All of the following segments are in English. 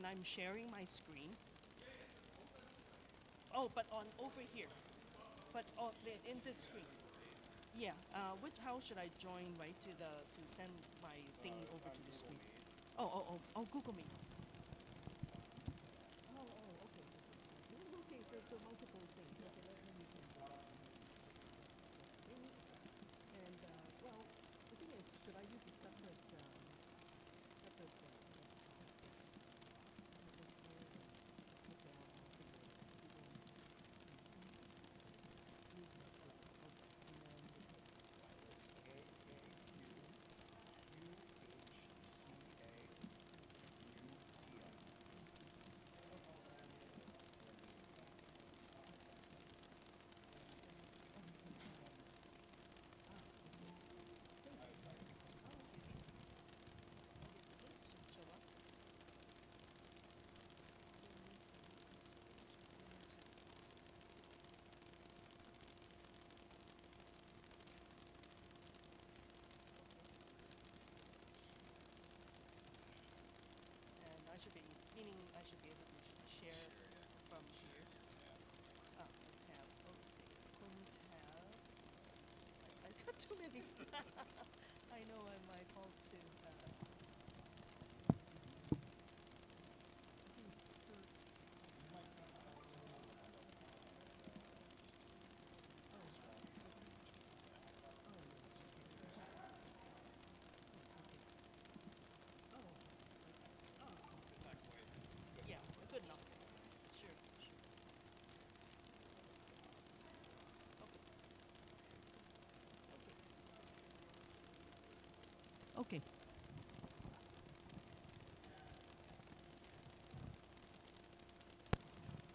when I'm sharing my screen. Oh, but on over here. But in this screen. Yeah. Which how should I join right to send my thing over to the screen? Oh, Google Meet. Okay. Okay, so multiple things. Okay, let me think. And well, the thing is, should I use a separate separate? And I should be meaning I should be able to share from here. Ah, tab. Okay, Chrome tab. I got too many. I know my fault too. Yeah, good enough. Sure, sure. Okay. Okay.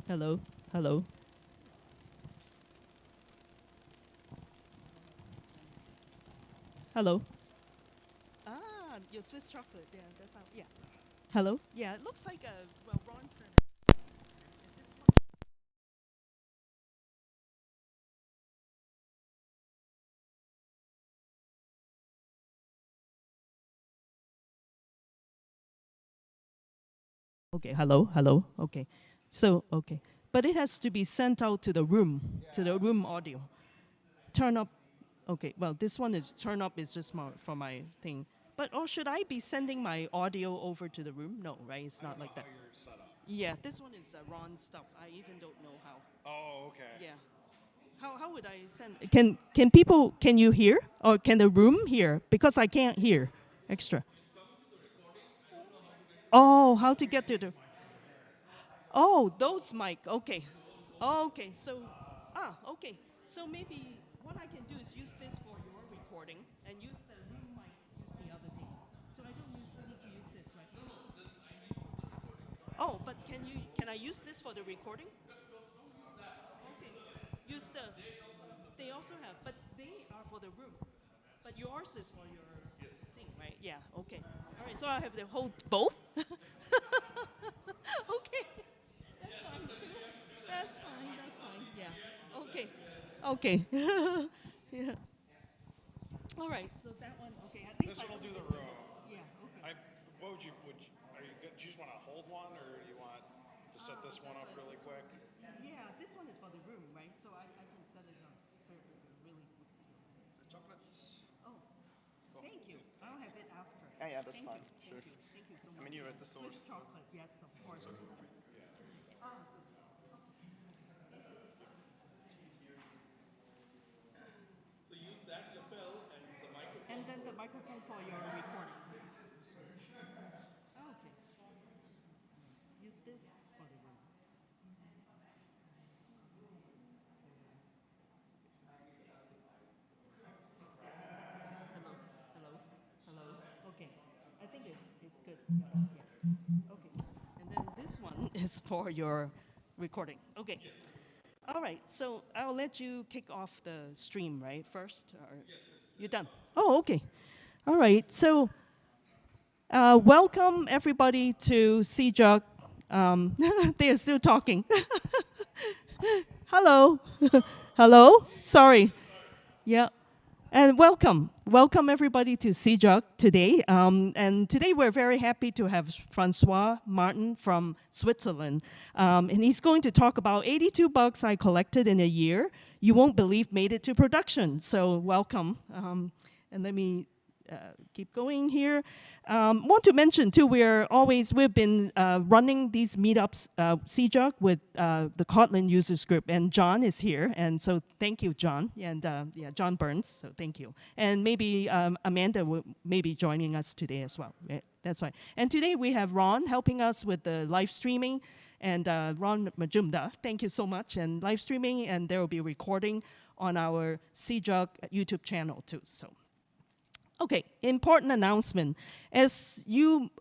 Hello. Hello. Hello. Ah, your Swiss chocolate. Yeah, that's how. Yeah. Hello. Yeah, it looks like well, Ron said it. Is this one? Okay. Hello. Hello. Okay. So okay, but it has to be sent out to the room, to the room audio. Turn up. Okay. Well, this one is turn up is just more for my thing. But or should I be sending my audio over to the room? No, right? It's not like that. Yeah, this one is Ron stuff. I even don't know how. Oh, okay. Yeah. How would I send? Can people can you hear or can the room hear? Because I can't hear. Extra. Oh, how to get to the? Oh, those mic. Okay. Okay. So, okay. So maybe what I can do is use this for your recording and use the room mic. Use the other thing. So I don't need to use this, right? Oh, but can I use this for the recording? Okay. Use the. They also have, but they are for the room. But yours is for your thing, right? Yeah. Okay. All right. So I have to hold both. Okay. That's fine too. That's fine. That's fine. Yeah. Okay. Okay. Yeah. All right. So that one. Okay. At least This one will do the room. Yeah. Okay. What are you good? Do you just want to hold one or do you want to set this one up really quick? Yeah. This one is for the room, right? So I can set it up really quickly. Chocolates. Oh, thank you. I'll have it after. Yeah, that's Thank fine. you. Sure. Thank you so I much. mean, you're at the Swiss source. So. chocolate, yes, of course. Ah, good. And then the microphone for your recording. Oh, okay. Use this for the room. Hello, hello, hello. Okay, I think it's good. Yeah. Okay, and then this one is for your recording. Okay. All right. So I'll let you kick off the stream, right? First, or you're done. Oh, okay. All right. So welcome everybody to CJUG. They are still talking. Hello. Hello. Sorry. Yeah. And welcome everybody to CJUG today. And today we're very happy to have Francois Martin from Switzerland. And he's going to talk about 82 bugs I collected in a year. You won't believe made it to production. So welcome. And let me keep going here. Want to mention too, we've been running these meetups, CJUG, with the Kotlin users group, and John is here, and so thank you, John, and yeah, John Burns, so thank you. And maybe Amanda will maybe joining us today as well, right? That's right. And today we have Ron helping us with the live streaming, and Ron Majumda, thank you so much, and live streaming, and there will be recording on our CJUG YouTube channel too, so. Okay, important announcement. As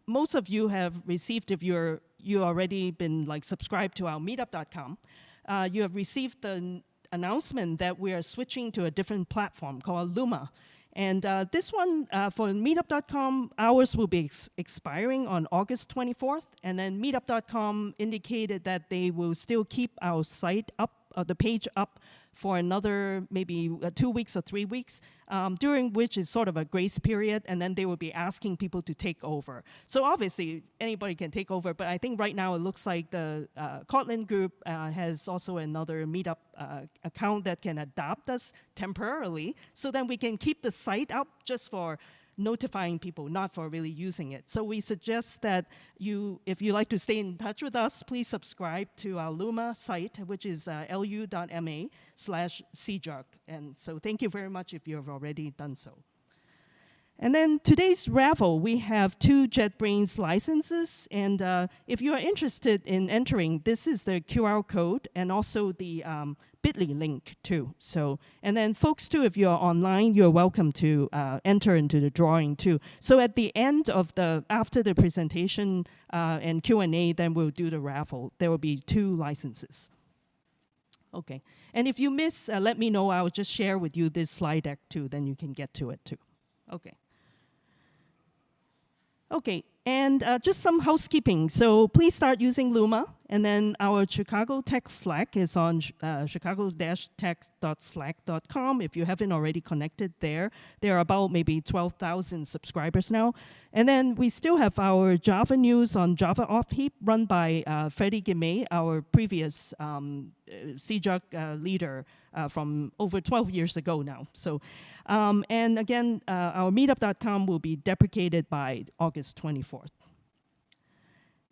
most of you have received, if you already been like subscribed to our meetup.com, you have received the announcement that we are switching to a different platform called Luma. And this one, for meetup.com, ours will be expiring on August 24th. And then meetup.com indicated that they will still keep our site up, the page up for another maybe 2 weeks or 3 weeks, during which is sort of a grace period, and then they will be asking people to take over. So obviously, anybody can take over, but I think right now it looks like the Kotlin group has also another Meetup account that can adopt us temporarily, so then we can keep the site up just for notifying people, not for really using it. So we suggest that if you like to stay in touch with us, please subscribe to our Luma site, which is lu.ma/cjug. And so thank you very much if you have already done so. And then today's raffle, we have 2 JetBrains licenses. And if you are interested in entering, this is the QR code and also the bit.ly link too. So, and then folks too, if you're online, you're welcome to enter into the drawing too. So at the end of after the presentation and Q&A, then we'll do the raffle. There will be 2 licenses. Okay, and if you miss, let me know. I'll just share with you this slide deck too, then you can get to it too. Okay. Okay, and just some housekeeping. So please start using Luma, and then our Chicago Tech Slack is on chicago-tech.slack.com. If you haven't already connected there, there are about maybe 12,000 subscribers now. And then we still have our Java news on Java Offheap, run by Freddie Guimay, our previous CJUG leader from over 12 years ago now. So, and again, our meetup.com will be deprecated by August 24th.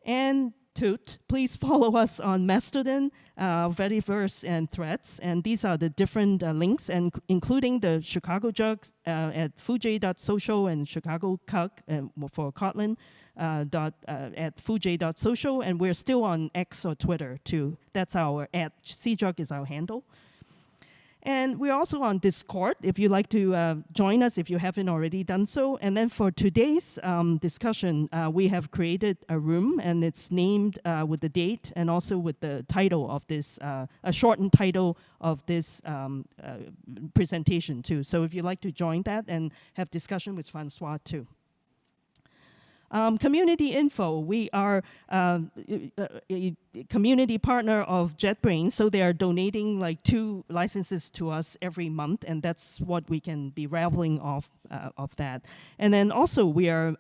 And Toot, please follow us on Mastodon, Fediverse, and Threads. And these are the different links, and including the Chicago Jugs at fuj.social and Chicago Cug for Kotlin at fuj.social. And we're still on X or Twitter too. That's our @CJUG is our handle. And we're also on Discord, if you'd like to join us if you haven't already done so. And then for today's discussion, we have created a room, and it's named with the date and also with the title of this, a shortened title of this presentation too. So if you'd like to join that and have discussion with Francois too. Community info, we are a community partner of JetBrains, so they are donating like 2 licenses to us every month, and that's what we can be raffling off of that. And then also we are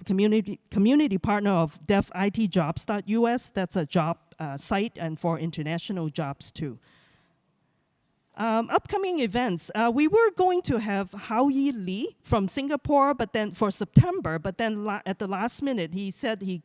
community partner of devitjobs.us, that's a job site and for international jobs too. Upcoming events, we were going to have Hao-Yi Lee from Singapore, but then for September, but then at the last minute, he said he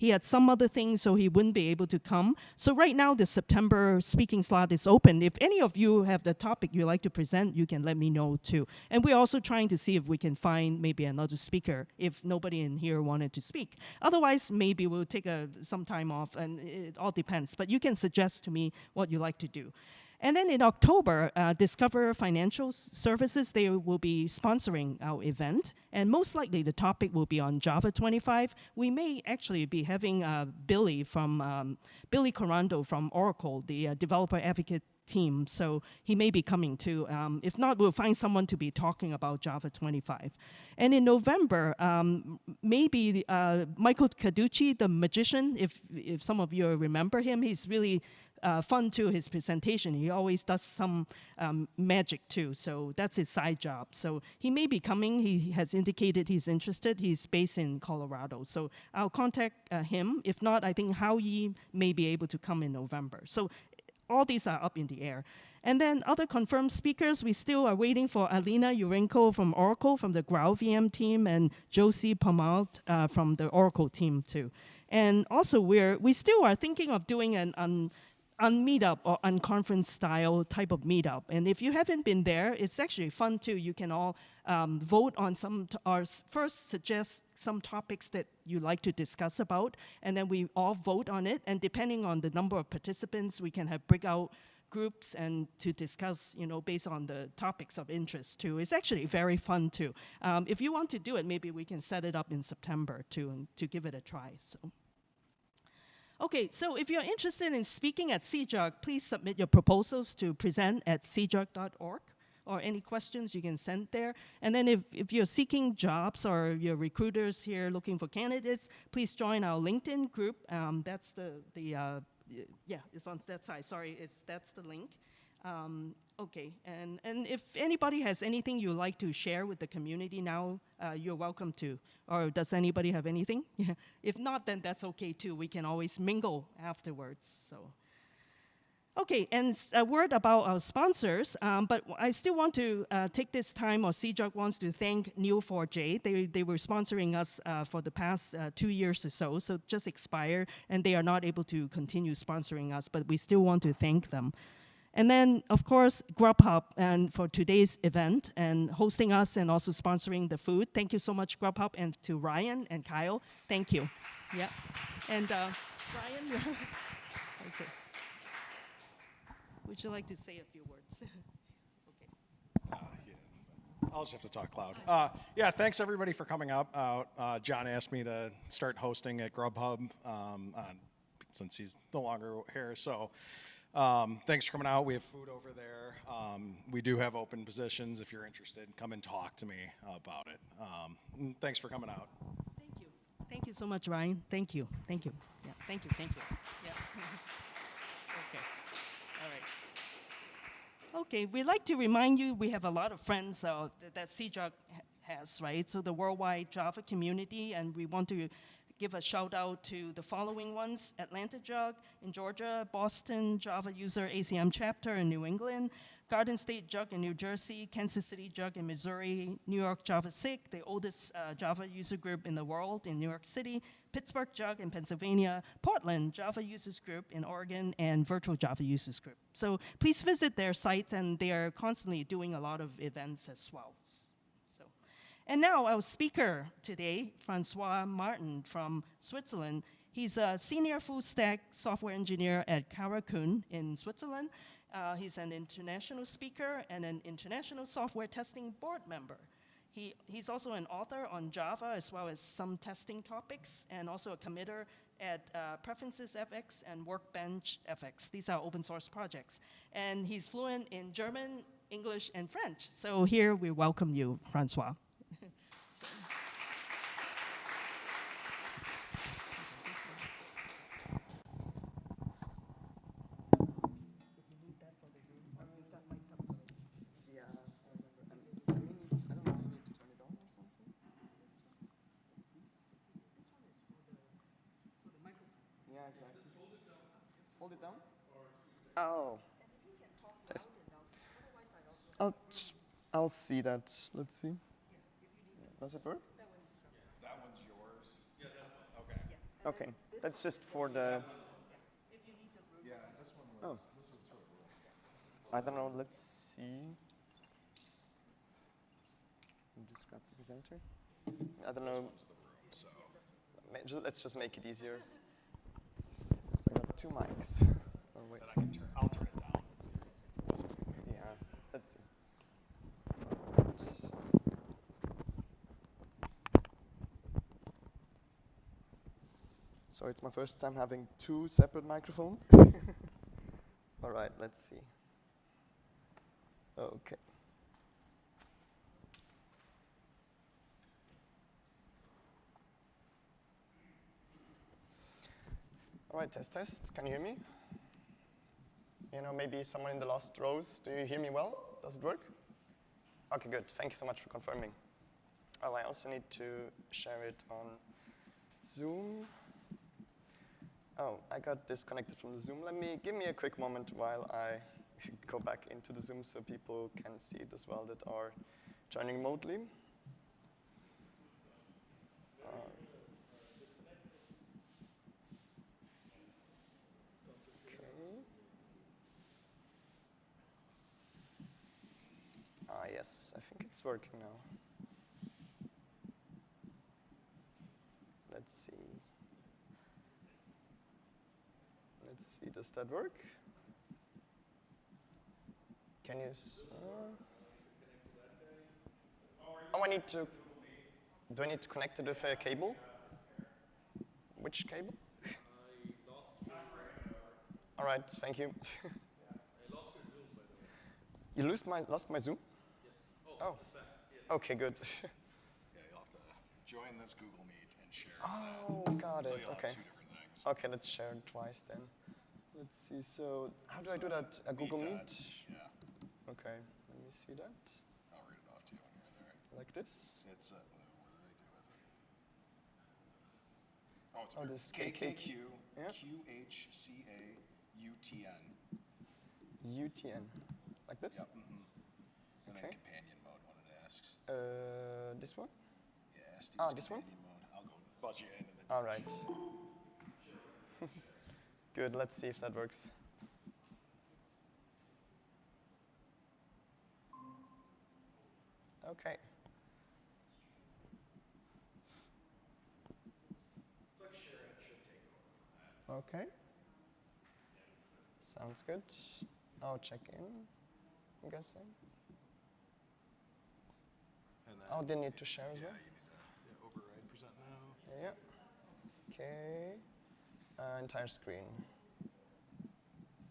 had some other things, so he wouldn't be able to come. So right now, the September speaking slot is open. If any of you have the topic you'd like to present, you can let me know too. And we're also trying to see if we can find maybe another speaker if nobody in here wanted to speak. Otherwise, maybe we'll take some time off, and it all depends. But you can suggest to me what you like to do. And then in October, Discover Financial Services, they will be sponsoring our event. And most likely the topic will be on Java 25. We may actually be having Billy Corando from Oracle, the developer advocate team, so he may be coming too. If not, we'll find someone to be talking about Java 25. And in November, maybe Michael Caducci, the magician, if some of you remember him, he's really fun too, his presentation. He always does some magic too, so that's his side job. So he may be coming. He has indicated he's interested. He's based in Colorado, so I'll contact him. If not, I think Howie may be able to come in November. So all these are up in the air. And then other confirmed speakers, we still are waiting for Alina Urenko from Oracle, from the GraalVM team, and Josie Pomalt from the Oracle team too. And also we still are thinking of doing an meetup or unconference style type of meetup. And if you haven't been there, it's actually fun too. You can all vote on first suggest some topics that you like to discuss about, and then we all vote on it. And depending on the number of participants, we can have breakout groups and to discuss, based on the topics of interest too. It's actually very fun too. If you want to do it, maybe we can set it up in September too, and to give it a try. So. Okay, so if you're interested in speaking at CJUG, please submit your proposals to present@cjug.org, or any questions you can send there. And then if you're seeking jobs or you're recruiters here looking for candidates, please join our LinkedIn group. That's it's on that side. Sorry, that's the link. Okay, and if anybody has anything you'd like to share with the community now, you're welcome to. Or does anybody have anything? Yeah. If not, then that's okay too. We can always mingle afterwards. So. Okay, and a word about our sponsors, but I still want to take this time, or CJUG wants to thank Neo4j. They were sponsoring us for the past 2 years or so just expired, and they are not able to continue sponsoring us, but we still want to thank them. And then, of course, Grubhub and for today's event and hosting us and also sponsoring the food. Thank you so much, Grubhub, and to Ryan and Kyle. Thank you. Yeah. And Ryan, okay. Would you like to say a few words? Okay. Yeah. I'll just have to talk loud. Yeah, thanks everybody for coming out. John asked me to start hosting at Grubhub since he's no longer here, so. Thanks for coming out. We have food over there. We do have open positions. If you're interested, come and talk to me about it. Thanks for coming out. Thank you. Thank you so much, Ryan. Thank you. Thank you. Yeah. Thank you. Thank you. Yeah. Okay. All right. Okay. We'd like to remind you we have a lot of friends that CJUG has, right? So the worldwide Java community, and we want to give a shout out to the following ones: Atlanta JUG in Georgia, Boston Java User ACM Chapter in New England, Garden State JUG in New Jersey, Kansas City JUG in Missouri, New York Java SIG, the oldest Java user group in the world in New York City, Pittsburgh JUG in Pennsylvania, Portland Java Users Group in Oregon, and Virtual Java Users Group. So please visit their sites, and they are constantly doing a lot of events as well. And now our speaker today, Francois Martin from Switzerland. He's a senior full-stack software engineer at Karakun in Switzerland. He's an international speaker and an international software testing board member. He's also an author on Java as well as some testing topics, and also a committer at Preferences FX and Workbench FX. These are open source projects. And he's fluent in German, English, and French. So here we welcome you, Francois. Yeah, exactly. Hold it down? Oh. Test. I'll see that. Let's see. Does it work? That one's yours? Yeah, that's one. Okay. Okay. That's just for the... Yeah, this one was, Oh. this was too. I don't know. Let's see. I'll just grab the presenter. I don't know. This one's the room, so. Let's just make it easier. So I got 2 mics. Oh, wait. I'll turn it down. Yeah, let's see. So it's my first time having two separate microphones. All right, let's see. Okay. All right, test, test. Can you hear me? You know, maybe someone in the last rows. Do you hear me well? Does it work? Okay, good. Thank you so much for confirming. Oh, I also need to share it on Zoom. Oh, I got disconnected from the Zoom. Give me a quick moment while I go back into the Zoom so people can see it as well that are joining remotely. Okay. Ah, yes, I think it's working now. Let's see. Let's see, does that work? Can you? Oh, do I need to connect it with a cable? Which cable? All right, thank you. I lost your Zoom, by the way. You lost my Zoom? Yes. Oh. It's back. Yes. Okay, good. Yeah, you'll have to join this Google Meet and share. Oh, got So it. you'll Okay. have two different things. Okay, let's share it twice then. Let's see. So, how do I do that? A Google Meet? Yeah, Okay, let me see that. I'll read it off to you when you're there. Like this. It's, what do they do with it? Oh, it's Oh, weird. this KKQ yeah. QHCAUTN. UTN. Like this? Yep. And then Okay. companion mode when it asks. This one? Yeah, Steve's Ah, this one? companion mode. I'll go buzz you in and then. All right. Good, let's see if that works. Okay. Click share and it should take over. Okay. Sounds good. I'll check in, I'm guessing. And then, Oh, they need to share as yeah, well? you need to override present now. Yeah. Okay. Entire screen.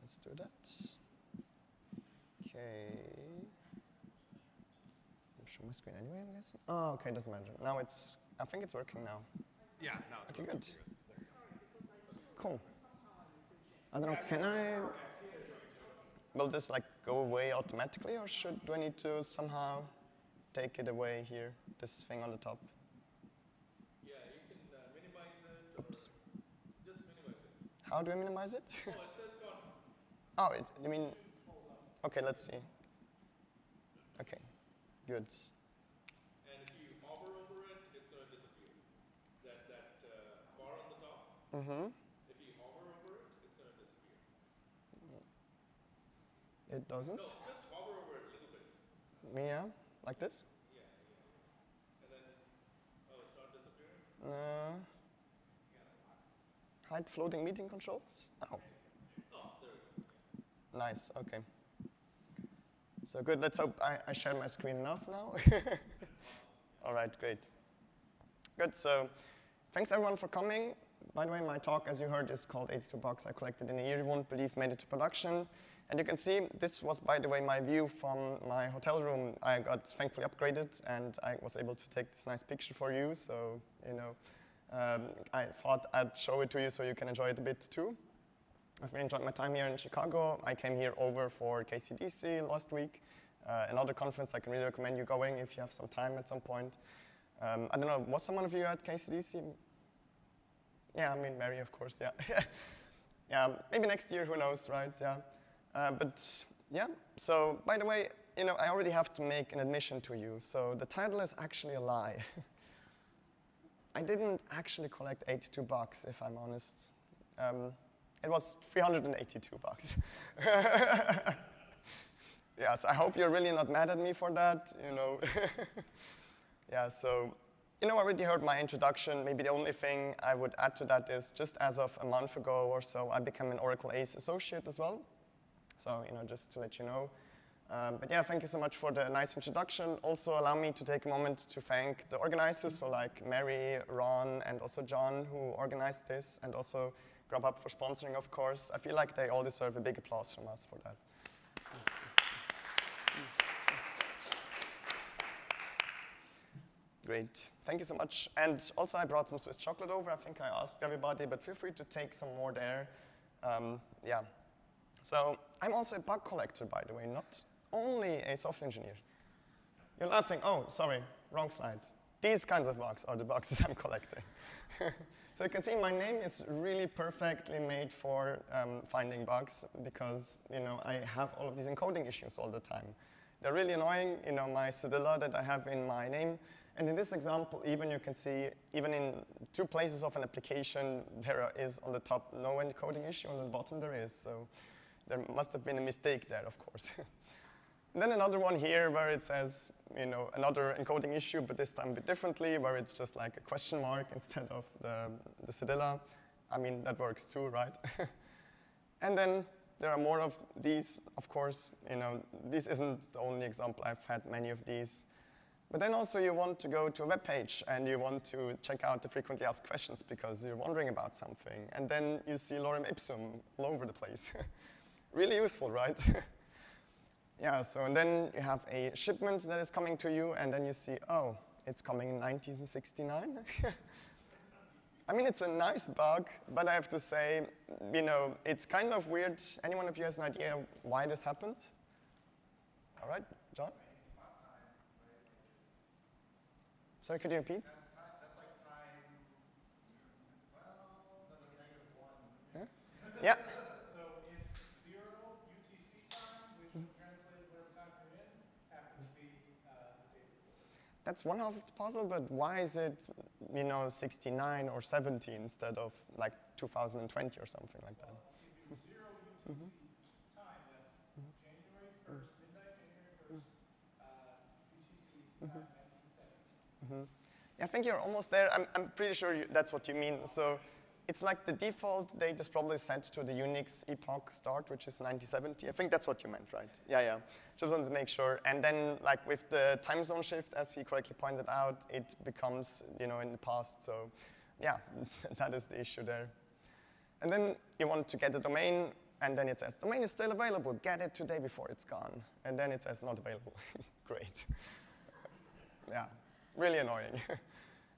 Let's do that. Okay. I'll show my screen anyway, I'm guessing. Oh, okay, doesn't matter. Now I think it's working now. Yeah, no, it's Okay, working. good. Cool. I don't know, can I? Will this like go away automatically or do I need to somehow take it away here, this thing on the top? Yeah, you can minimize it. Oops. Just minimize it. How do I minimize it? Oh, it's gone. Oh, you mean, okay, let's see. Okay, good. And if you hover over it, it's going to disappear. That bar on the top, Mm-hmm. if you hover over it, it's going to disappear. It doesn't? No, just hover over it a little bit. Yeah, like this? Yeah. And then, oh, it's not disappearing? No. Hide floating meeting controls? Oh. Oh, there we go. Nice, okay. So good, let's hope I share my screen enough now. All right, great. Good, so thanks everyone for coming. By the way, my talk, as you heard, is called 82 Bucks I Collected in a Year You Won't Believe Made It to Production. And you can see, this was, by the way, my view from my hotel room. I got thankfully upgraded, and I was able to take this nice picture for you. So, you know, I thought I'd show it to you so you can enjoy it a bit too. I've really enjoyed my time here in Chicago. I came here over for KCDC last week, another conference I can really recommend you going if you have some time at some point. I don't know, was someone of you at KCDC? Yeah, I mean, Mary, of course, yeah. Yeah, maybe next year, who knows, right? Yeah. But yeah, so by the way, you know, I already have to make an admission to you. So the title is actually a lie. I didn't actually collect 82 bucks, if I'm honest. It was 382 bucks. Yeah, so I hope you're really not mad at me for that, you know. Yeah, so, you know, I already heard my introduction. Maybe the only thing I would add to that is just as of a month ago or so, I became an Oracle ACE associate as well. So, you know, just to let you know. But yeah, thank you so much for the nice introduction. Also allow me to take a moment to thank the organizers, so like Mary, Ron, and also John, who organized this, and also Grubhub for sponsoring, of course. I feel like they all deserve a big applause from us for that. Great, thank you so much. And also I brought some Swiss chocolate over. I think I asked everybody, but feel free to take some more there. Yeah. So I'm also a bug collector, by the way, not only a software engineer. You're laughing, oh, sorry, wrong slide. These kinds of bugs are the bugs that I'm collecting. So you can see my name is really perfectly made for finding bugs because I have all of these encoding issues all the time. They're really annoying, my cedilla that I have in my name. And in this example, even you can see, even in 2 places of an application, there is on the top no encoding issue, on the bottom there is. So there must have been a mistake there, of course. And then another one here where it says, another encoding issue, but this time a bit differently, where it's just like a question mark instead of the cedilla. I mean, that works too, right? And then there are more of these, of course. This isn't the only example. I've had many of these. But then also you want to go to a web page and you want to check out the frequently asked questions because you're wondering about something. And then you see lorem ipsum all over the place. Really useful, right? Yeah, so and then you have a shipment that is coming to you, and then you see, oh, it's coming in 1969. I mean, it's a nice bug, but I have to say, it's kind of weird. Anyone of you has an idea why this happened? All right, John? Sorry, could you repeat? That's like time, well, that's -1. Yeah. So it's 0 UTC time, which would translate whatever time you're in, happens to be the day before. That's one half of the puzzle, but why is it, 69 or 70 instead of like 2020 or something like that? If it was 0 UTC time, that's January 1st, midnight January 1st, UTC time 1970. I think you're almost there. I'm pretty sure that's what you mean. So it's like the default date is probably set to the Unix epoch start, which is 1970. I think that's what you meant, right? Yeah. Just wanted to make sure. And then, like with the time zone shift, as he correctly pointed out, it becomes, in the past. So yeah, that is the issue there. And then you want to get the domain, and then it says, domain is still available. Get it today before it's gone. And then it says, not available. Great. Yeah. Really annoying.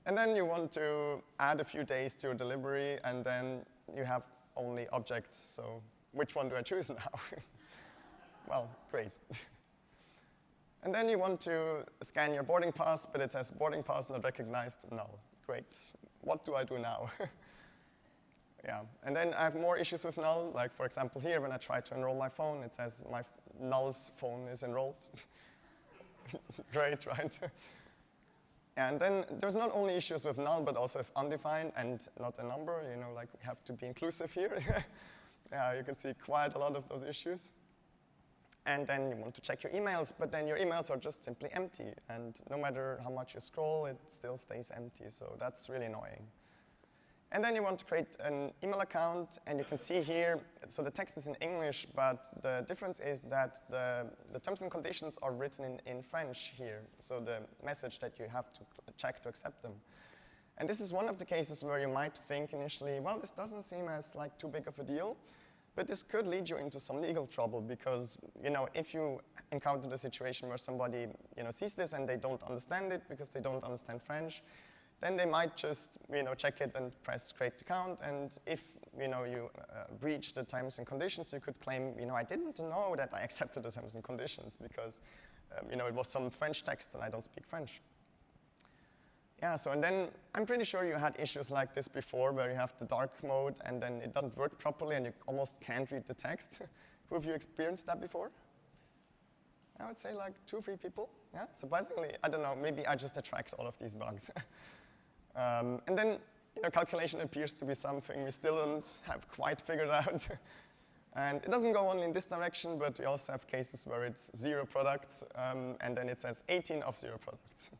And then you want to add a few days to your delivery, and then you have only object. So which one do I choose now? Well, great. And then you want to scan your boarding pass, but it says boarding pass not recognized, null. Great. What do I do now? Yeah. And then I have more issues with null. Like, for example, here, when I try to enroll my phone, it says my null's phone is enrolled. Great, right? And then there's not only issues with null, but also with undefined and not a number. Like we have to be inclusive here. Yeah, you can see quite a lot of those issues. And then you want to check your emails, but then your emails are just simply empty. And no matter how much you scroll, it still stays empty. So that's really annoying. And then you want to create an email account, and you can see here, so the text is in English, but the difference is that the terms and conditions are written in French here, so the message that you have to check to accept them. And this is one of the cases where you might think initially, well, this doesn't seem as like too big of a deal, but this could lead you into some legal trouble because, if you encounter the situation where somebody, sees this and they don't understand it because they don't understand French, then they might just, check it and press create account. And if, you breach the terms and conditions, you could claim, I didn't know that I accepted the terms and conditions because, it was some French text and I don't speak French. Yeah, so and then I'm pretty sure you had issues like this before where you have the dark mode and then it doesn't work properly and you almost can't read the text. Who have you experienced that before? I would say like 2 or 3 people. Yeah, surprisingly, I don't know, maybe I just attract all of these bugs. And then, calculation appears to be something we still don't have quite figured out. And it doesn't go only in this direction, but we also have cases where it's 0 products, and then it says 18 of 0 products.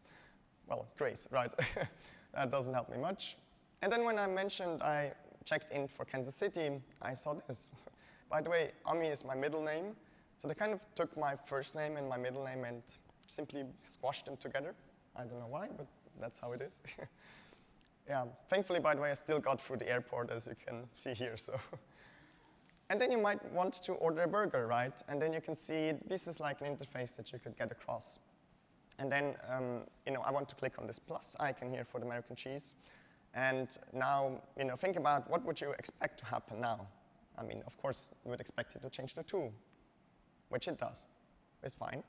Well, great, right? That doesn't help me much. And then when I mentioned I checked in for Kansas City, I saw this. By the way, Ami is my middle name, So they kind of took my first name and my middle name and simply squashed them together. I don't know why, but that's how it is. Yeah, thankfully, by the way, I still got through the airport, as you can see here. So, and then you might want to order a burger, right? And then you can see this is like an interface that you could get across. And then, I want to click on this plus icon here for the American cheese. And now, think about what would you expect to happen now? I mean, of course, you would expect it to change to 2, which it does. It's fine.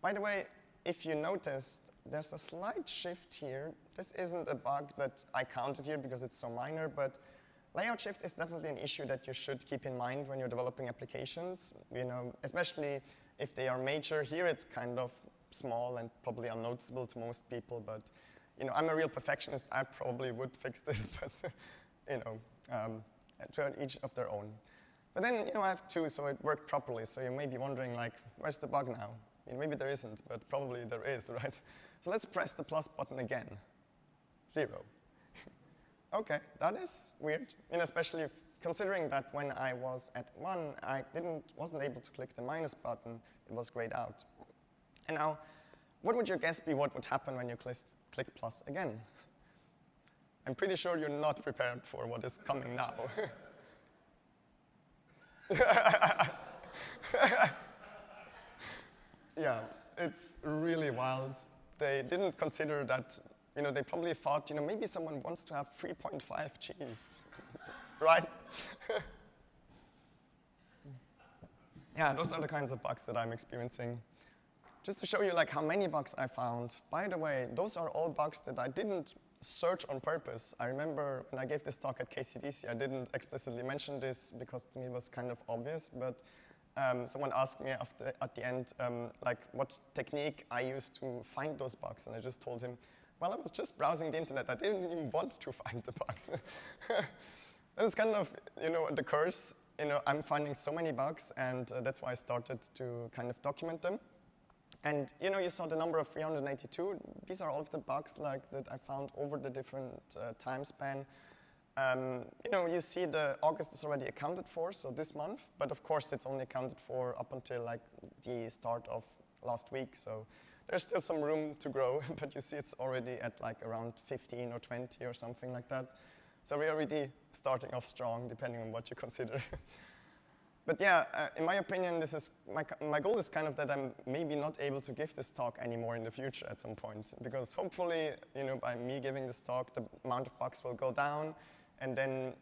By the way, if you noticed, there's a slight shift here. This isn't a bug that I counted here because it's so minor, but layout shift is definitely an issue that you should keep in mind when you're developing applications, especially if they are major. Here it's kind of small and probably unnoticeable to most people, but I'm a real perfectionist. I probably would fix this, but to each of their own. But then, I have 2, so it worked properly. So you may be wondering, like, where's the bug now? Maybe there isn't, but probably there is, right? So let's press the plus button again. 0. OK, that is weird, especially considering that when I was at 1, I wasn't able to click the minus button. It was grayed out. And now, what would your guess be what would happen when you click plus again? I'm pretty sure you're not prepared for what is coming now. Yeah, it's really wild. They didn't consider that, they probably thought, maybe someone wants to have 3.5 cheese, right? Yeah, those are the kinds of bugs that I'm experiencing. Just to show you like how many bugs I found. By the way, those are all bugs that I didn't search on purpose. I remember when I gave this talk at KCDC, I didn't explicitly mention this because to me it was kind of obvious, but someone asked me at the end, like what technique I used to find those bugs, and I just told him, well, I was just browsing the internet. I didn't even want to find the bugs. That's kind of, the curse. I'm finding so many bugs, and that's why I started to kind of document them. And you saw the number of 382. These are all of the bugs like that I found over the different time span. You see the August is already accounted for, so this month. But of course, it's only accounted for up until like the start of last week. So there's still some room to grow. But you see it's already at like around 15 or 20 or something like that. So we're already starting off strong, depending on what you consider. But yeah, in my opinion, this is my goal is kind of that I'm maybe not able to give this talk anymore in the future at some point, because hopefully, by me giving this talk, the amount of bugs will go down, and then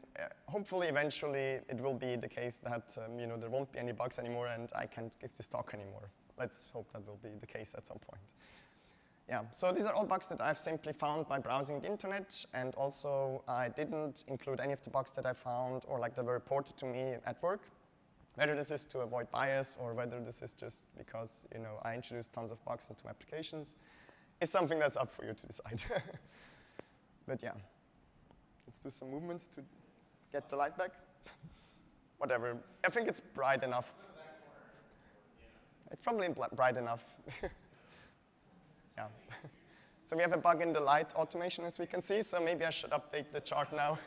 hopefully, eventually, it will be the case that there won't be any bugs anymore, and I can't give this talk anymore. Let's hope that will be the case at some point. Yeah, so these are all bugs that I've simply found by browsing the internet, and also I didn't include any of the bugs that I found or like that were reported to me at work. Whether this is to avoid bias or whether this is just because I introduced tons of bugs into applications is something that's up for you to decide. But yeah, let's do some movements to get the light back. Whatever, I think it's bright enough. It's probably bright enough. Yeah. So we have a bug in the light automation, as we can see, so maybe I should update the chart now.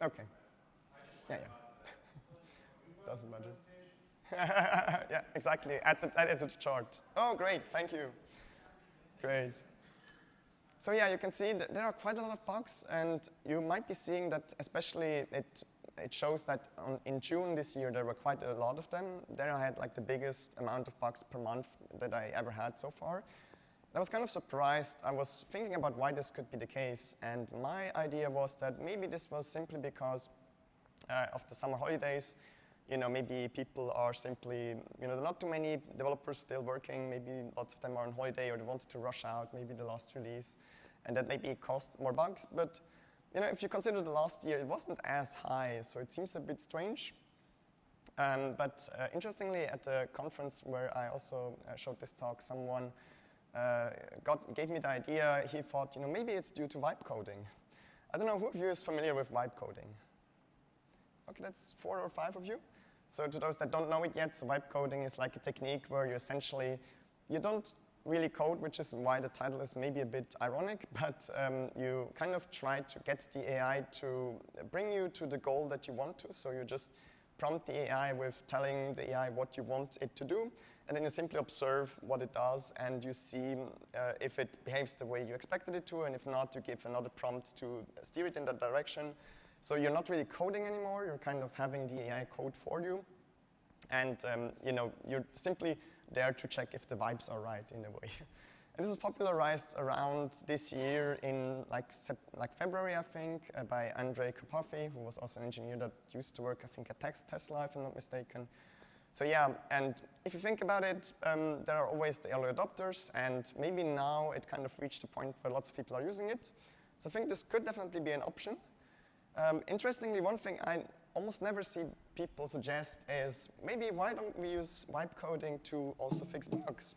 Okay. Yeah. Doesn't matter. Yeah, exactly. That is the chart. Oh, great. Thank you. Great. So yeah, you can see that there are quite a lot of bugs, and you might be seeing that especially it shows that in June this year, there were quite a lot of them. There I had like the biggest amount of bugs per month that I ever had so far. I was kind of surprised. I was thinking about why this could be the case, and my idea was that maybe this was simply because of the summer holidays. Maybe people are simply, there are not too many developers still working. Maybe lots of them are on holiday or they wanted to rush out, maybe the last release, and that maybe caused more bugs. But if you consider the last year, it wasn't as high, so it seems a bit strange. But interestingly, at the conference where I also showed this talk, someone gave me the idea. He thought, maybe it's due to vibe coding. I don't know who of you is familiar with vibe coding. Okay, that's 4 or 5 of you. So to those that don't know it yet, so vibe coding is like a technique where you don't really code, which is why the title is maybe a bit ironic, but you kind of try to get the AI to bring you to the goal that you want to. So you just prompt the AI with telling the AI what you want it to do, and then you simply observe what it does, and you see if it behaves the way you expected it to, and if not, you give another prompt to steer it in that direction. So you're not really coding anymore, you're kind of having the AI code for you. And you're simply there to check if the vibes are right in a way. And this was popularized around this year in like February, I think, by Andrei Karpathy, who was also an engineer that used to work, I think, at Tesla, if I'm not mistaken. So yeah, and if you think about it, there are always the early adopters, and maybe now it kind of reached a point where lots of people are using it. So I think this could definitely be an option. Interestingly, one thing I almost never see people suggest is maybe why don't we use vibe coding to also fix bugs?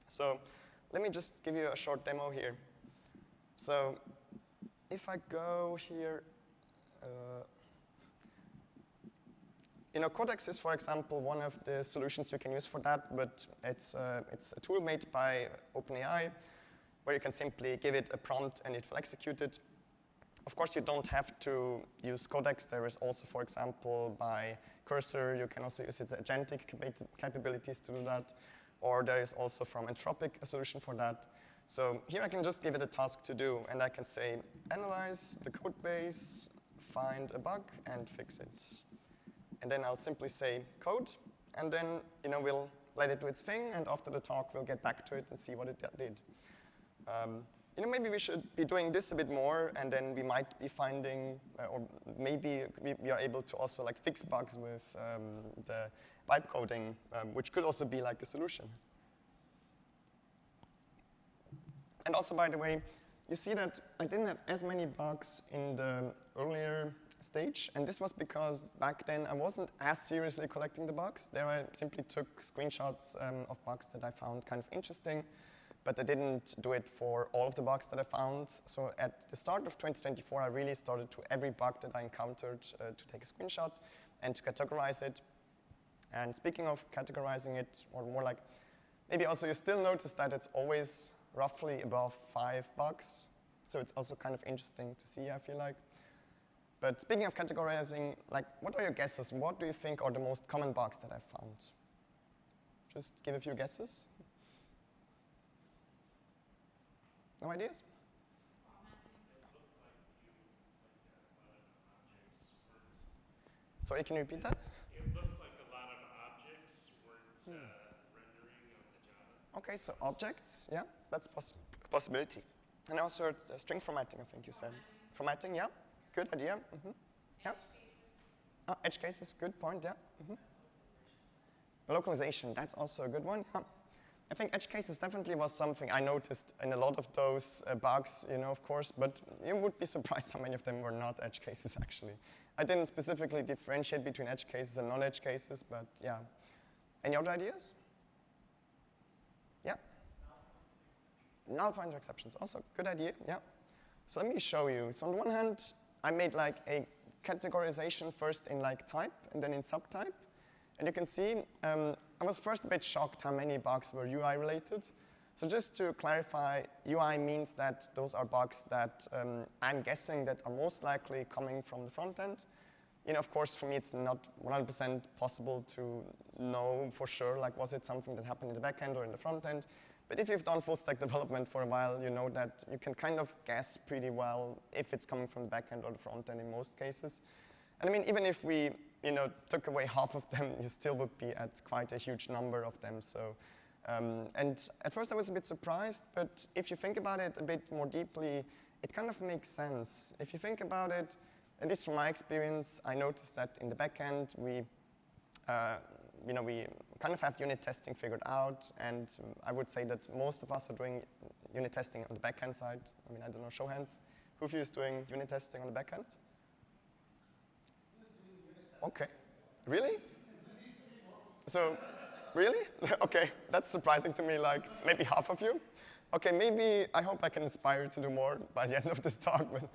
So let me just give you a short demo here. So if I go here, Codex is, for example, one of the solutions you can use for that, but it's a tool made by OpenAI where you can simply give it a prompt and it will execute it. Of course, you don't have to use Codex. There is also, for example, by Cursor, you can also use its agentic capabilities to do that. Or there is also from Anthropic a solution for that. So here I can just give it a task to do, and I can say, analyze the code base, find a bug, and fix it. And then I'll simply say code, and then we'll let it do its thing, and after the talk, we'll get back to it and see what it did. Maybe we should be doing this a bit more, and then we might be finding, or maybe we are able to also like fix bugs with the vibe coding, which could also be like a solution. And also, by the way, you see that I didn't have as many bugs in the earlier stage, and this was because back then I wasn't as seriously collecting the bugs. There I simply took screenshots of bugs that I found kind of interesting, but I didn't do it for all of the bugs that I found. So at the start of 2024, I really started to every bug that I encountered to take a screenshot and to categorize it. And speaking of categorizing it, or more like, maybe also you still notice that it's always roughly above 5 bugs. So it's also kind of interesting to see, I feel like. But speaking of categorizing, like, what are your guesses? What do you think are the most common bugs that I've found? Just give a few guesses. No ideas? Sorry, can you repeat that? It looked like a lot of objects weren't rendering of the Java. Okay, so objects, yeah, that's a possibility. And also it's string formatting, I think you said. Formatting, yeah, good idea. Yeah. Edge cases, good point, yeah. Localization, that's also a good one. Yeah. I think edge cases definitely was something I noticed in a lot of those bugs, of course, but you would be surprised how many of them were not edge cases, actually. I didn't specifically differentiate between edge cases and non-edge cases, but yeah. Any other ideas? Yeah? Null pointer exceptions, also good idea, yeah. So let me show you. So on the one hand, I made like a categorization first in like type and then in subtype. And you can see, I was first a bit shocked how many bugs were UI related. So just to clarify, UI means that those are bugs that I'm guessing that are most likely coming from the front end. Of course, for me, it's not 100% possible to know for sure, like, was it something that happened in the back end or in the front end? But if you've done full stack development for a while, you know that you can kind of guess pretty well if it's coming from the back end or the front end in most cases. And I mean, even if we took away half of them, you still would be at quite a huge number of them. So, and at first I was a bit surprised, but if you think about it a bit more deeply, it kind of makes sense. If you think about it, at least from my experience, I noticed that in the backend we kind of have unit testing figured out, and I would say that most of us are doing unit testing on the backend side. I mean, I don't know, show hands. Who of you is doing unit testing on the backend? Okay, really? So, really? Okay, that's surprising to me, like maybe half of you. Okay, maybe, I hope I can inspire you to do more by the end of this talk, but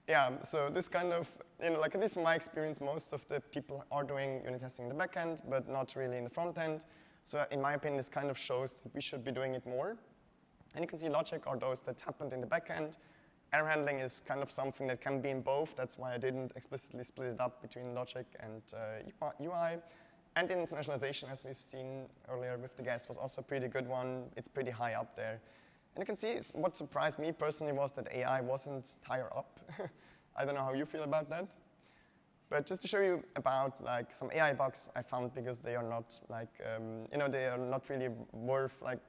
yeah, so this kind of, like at least from my experience, most of the people are doing unit testing in the back end, but not really in the front end. So in my opinion, this kind of shows that we should be doing it more. And you can see logic are those that happened in the back end. error handling is kind of something that can be in both. That's why I didn't explicitly split it up between logic and UI. And the internationalization, as we've seen earlier with the guest, was also a pretty good one. It's pretty high up there. And you can see what surprised me personally was that AI wasn't higher up. I don't know how you feel about that. But just to show you about like some AI bugs I found, because they are not like, they are not really worth like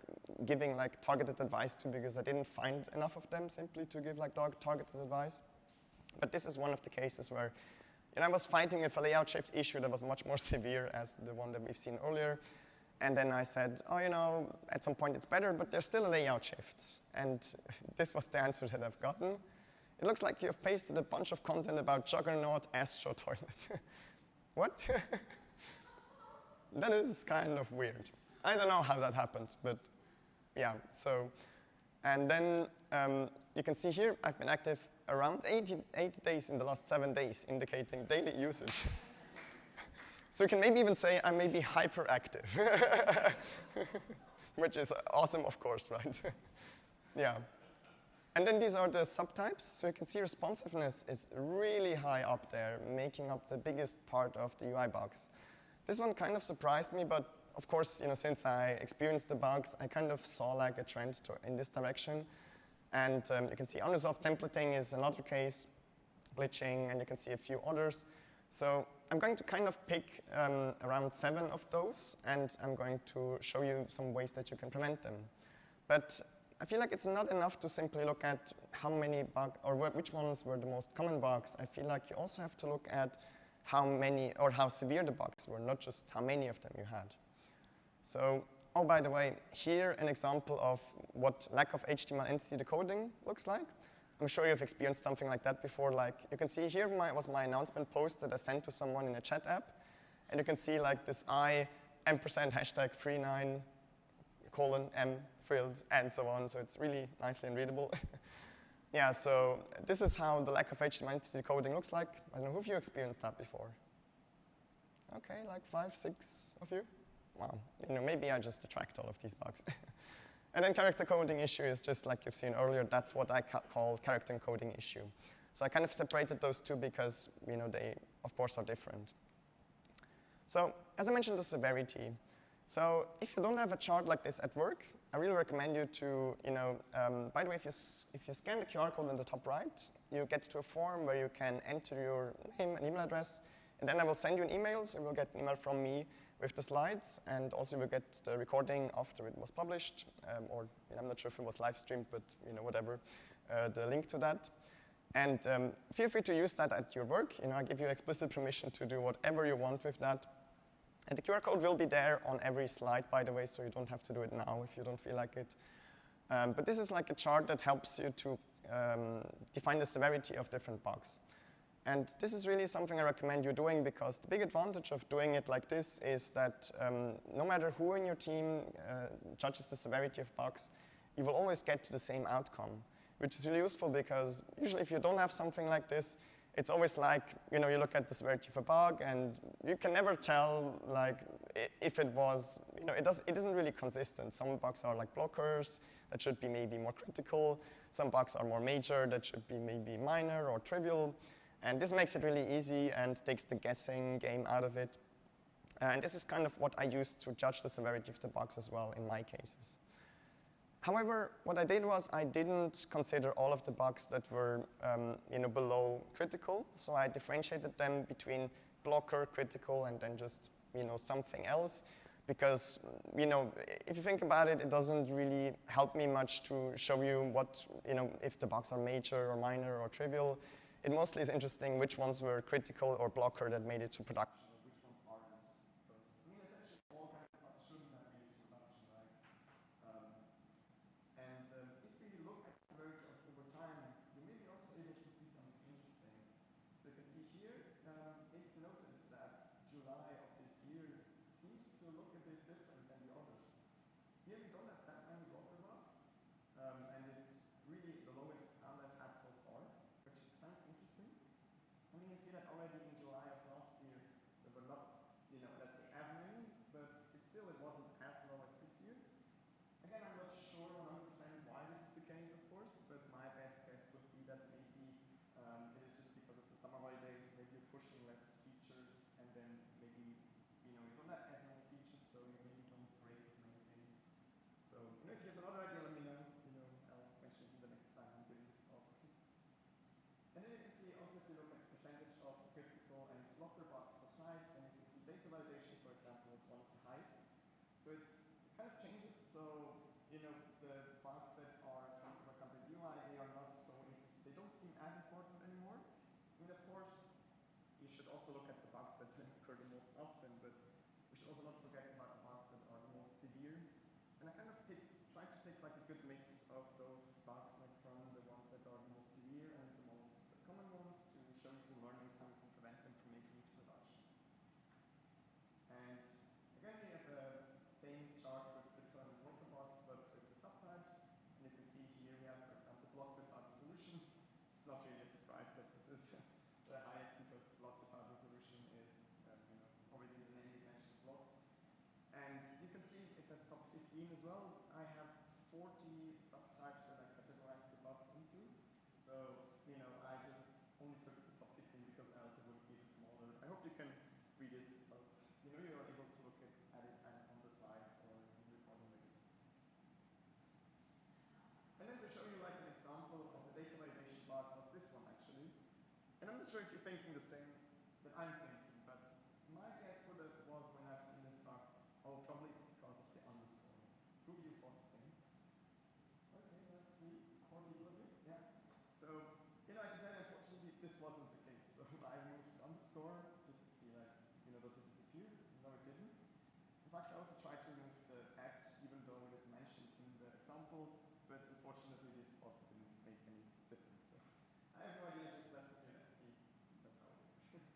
giving like targeted advice to, because I didn't find enough of them simply to give like targeted advice. But this is one of the cases where I was fighting with a layout shift issue that was much more severe as the one that we've seen earlier. And then I said, oh, at some point it's better, but there's still a layout shift. And this was the answer that I've gotten. It looks like you've pasted a bunch of content about Juggernaut Astro Toilet. What? That is kind of weird. I don't know how that happened, but yeah, so. And then you can see here, I've been active around 88 days in the last 7 days, indicating daily usage. So you can maybe even say I'm maybe hyperactive, which is awesome, of course, right? Yeah. And then these are the subtypes. So you can see responsiveness is really high up there, making up the biggest part of the UI bugs. This one kind of surprised me, but of course, since I experienced the bugs, I kind of saw like a trend in this direction. And you can see unresolved templating is another case, glitching, and you can see a few others. So I'm going to kind of pick around 7 of those, and I'm going to show you some ways that you can prevent them. But I feel like it's not enough to simply look at how many bugs, or which ones were the most common bugs. I feel like you also have to look at how many, or how severe the bugs were, not just how many of them you had. So, oh, by the way, here an example of what lack of HTML entity decoding looks like. I'm sure you've experienced something like that before. Like, you can see here was my announcement post that I sent to someone in a chat app. And you can see like this ampersand hashtag 39:M filled, and so on. So it's really nicely and readable. Yeah, so this is how the lack of HTML entity decoding looks like. I don't know, who of you experienced that before? Okay, like 5, 6 of you? Wow, maybe I just attract all of these bugs. And then character coding issue is just like you've seen earlier. That's what I call character encoding issue. So I kind of separated those two because they, of course, are different. So as I mentioned, the severity. So if you don't have a chart like this at work, I really recommend you to, by the way, if you scan the QR code on the top right, you get to a form where you can enter your name and email address, and then I will send you an email. So you will get an email from me with the slides, and also you will get the recording after it was published, or I'm not sure if it was live streamed, but whatever, the link to that. And feel free to use that at your work. I give you explicit permission to do whatever you want with that. And the QR code will be there on every slide, by the way, so you don't have to do it now if you don't feel like it. But this is like a chart that helps you to define the severity of different bugs. And this is really something I recommend you doing, because the big advantage of doing it like this is that no matter who in your team judges the severity of bugs, you will always get to the same outcome, which is really useful, because usually if you don't have something like this, it's always like, you look at the severity of a bug, and you can never tell like if it was, it isn't really consistent. Some bugs are like blockers that should be maybe more critical. Some bugs are more major that should be maybe minor or trivial. And this makes it really easy and takes the guessing game out of it. And this is kind of what I use to judge the severity of the bugs as well in my cases. However, what I did was I didn't consider all of the bugs that were below critical. So I differentiated them between blocker, critical, and then just something else. Because if you think about it, it doesn't really help me much to show you what if the bugs are major or minor or trivial. It mostly is interesting which ones were critical or blocker that made it to production. Which ones aren't. Essentially all kinds of bugs shouldn't have made it to production, right? If we look at the severity over time, you may be also able to see something interesting. So you can see here, if you notice that July of this year seems to look a bit different than the others. Here we don't have that many blocker bugs, and it's really the lowest count I've had so far, which is kind of interesting. I mean, you see that already in July of last year, there were not, let's say as many, but it wasn't as low as this year. Again, I'm not sure 100% why this is the case, of course, but my best guess would be that So it kind of changes. So the bugs that are, for example, in UI, they are not so, they don't seem as important anymore. I mean, of course, you should also look at the bugs that occur the most often, but we should also not forget about the bugs that are the most severe. And I kind of try to pick like a good mix of those bugs, like from the ones that are the most severe and the most common ones, to show you some learnings how we can prevent them from making it to production. And again, we have the same chart with return and worker box, but with the subtypes. And you can see here we have, for example, block without resolution. It's not really a surprise that this is the highest, because block without resolution is already the name mentions blocked. And you can see it says top 15 as well. I have 40 subtypes that I categorize the blocks into. So, I just only took the top 15 because else it would be even smaller. I hope you can read it, but you are able to look at it on the slides or in the recording later. And then to show you like an example of the data validation bug was this one actually. And I'm not sure if you're thinking the same that I'm thinking, but my guess was when I've seen this bug, oh, probably it's because of the underscore. Who do you thought the same? Okay, that's 4 people of you. Yeah. So, I can tell you, unfortunately, this wasn't the case. So I moved the underscore just to see, like, does it disappear? No, it didn't. In fact, I also tried to remove the at, even though it is mentioned in the example, but unfortunately, this also didn't make any difference. So I have no idea, just left it here empty. That's how it is.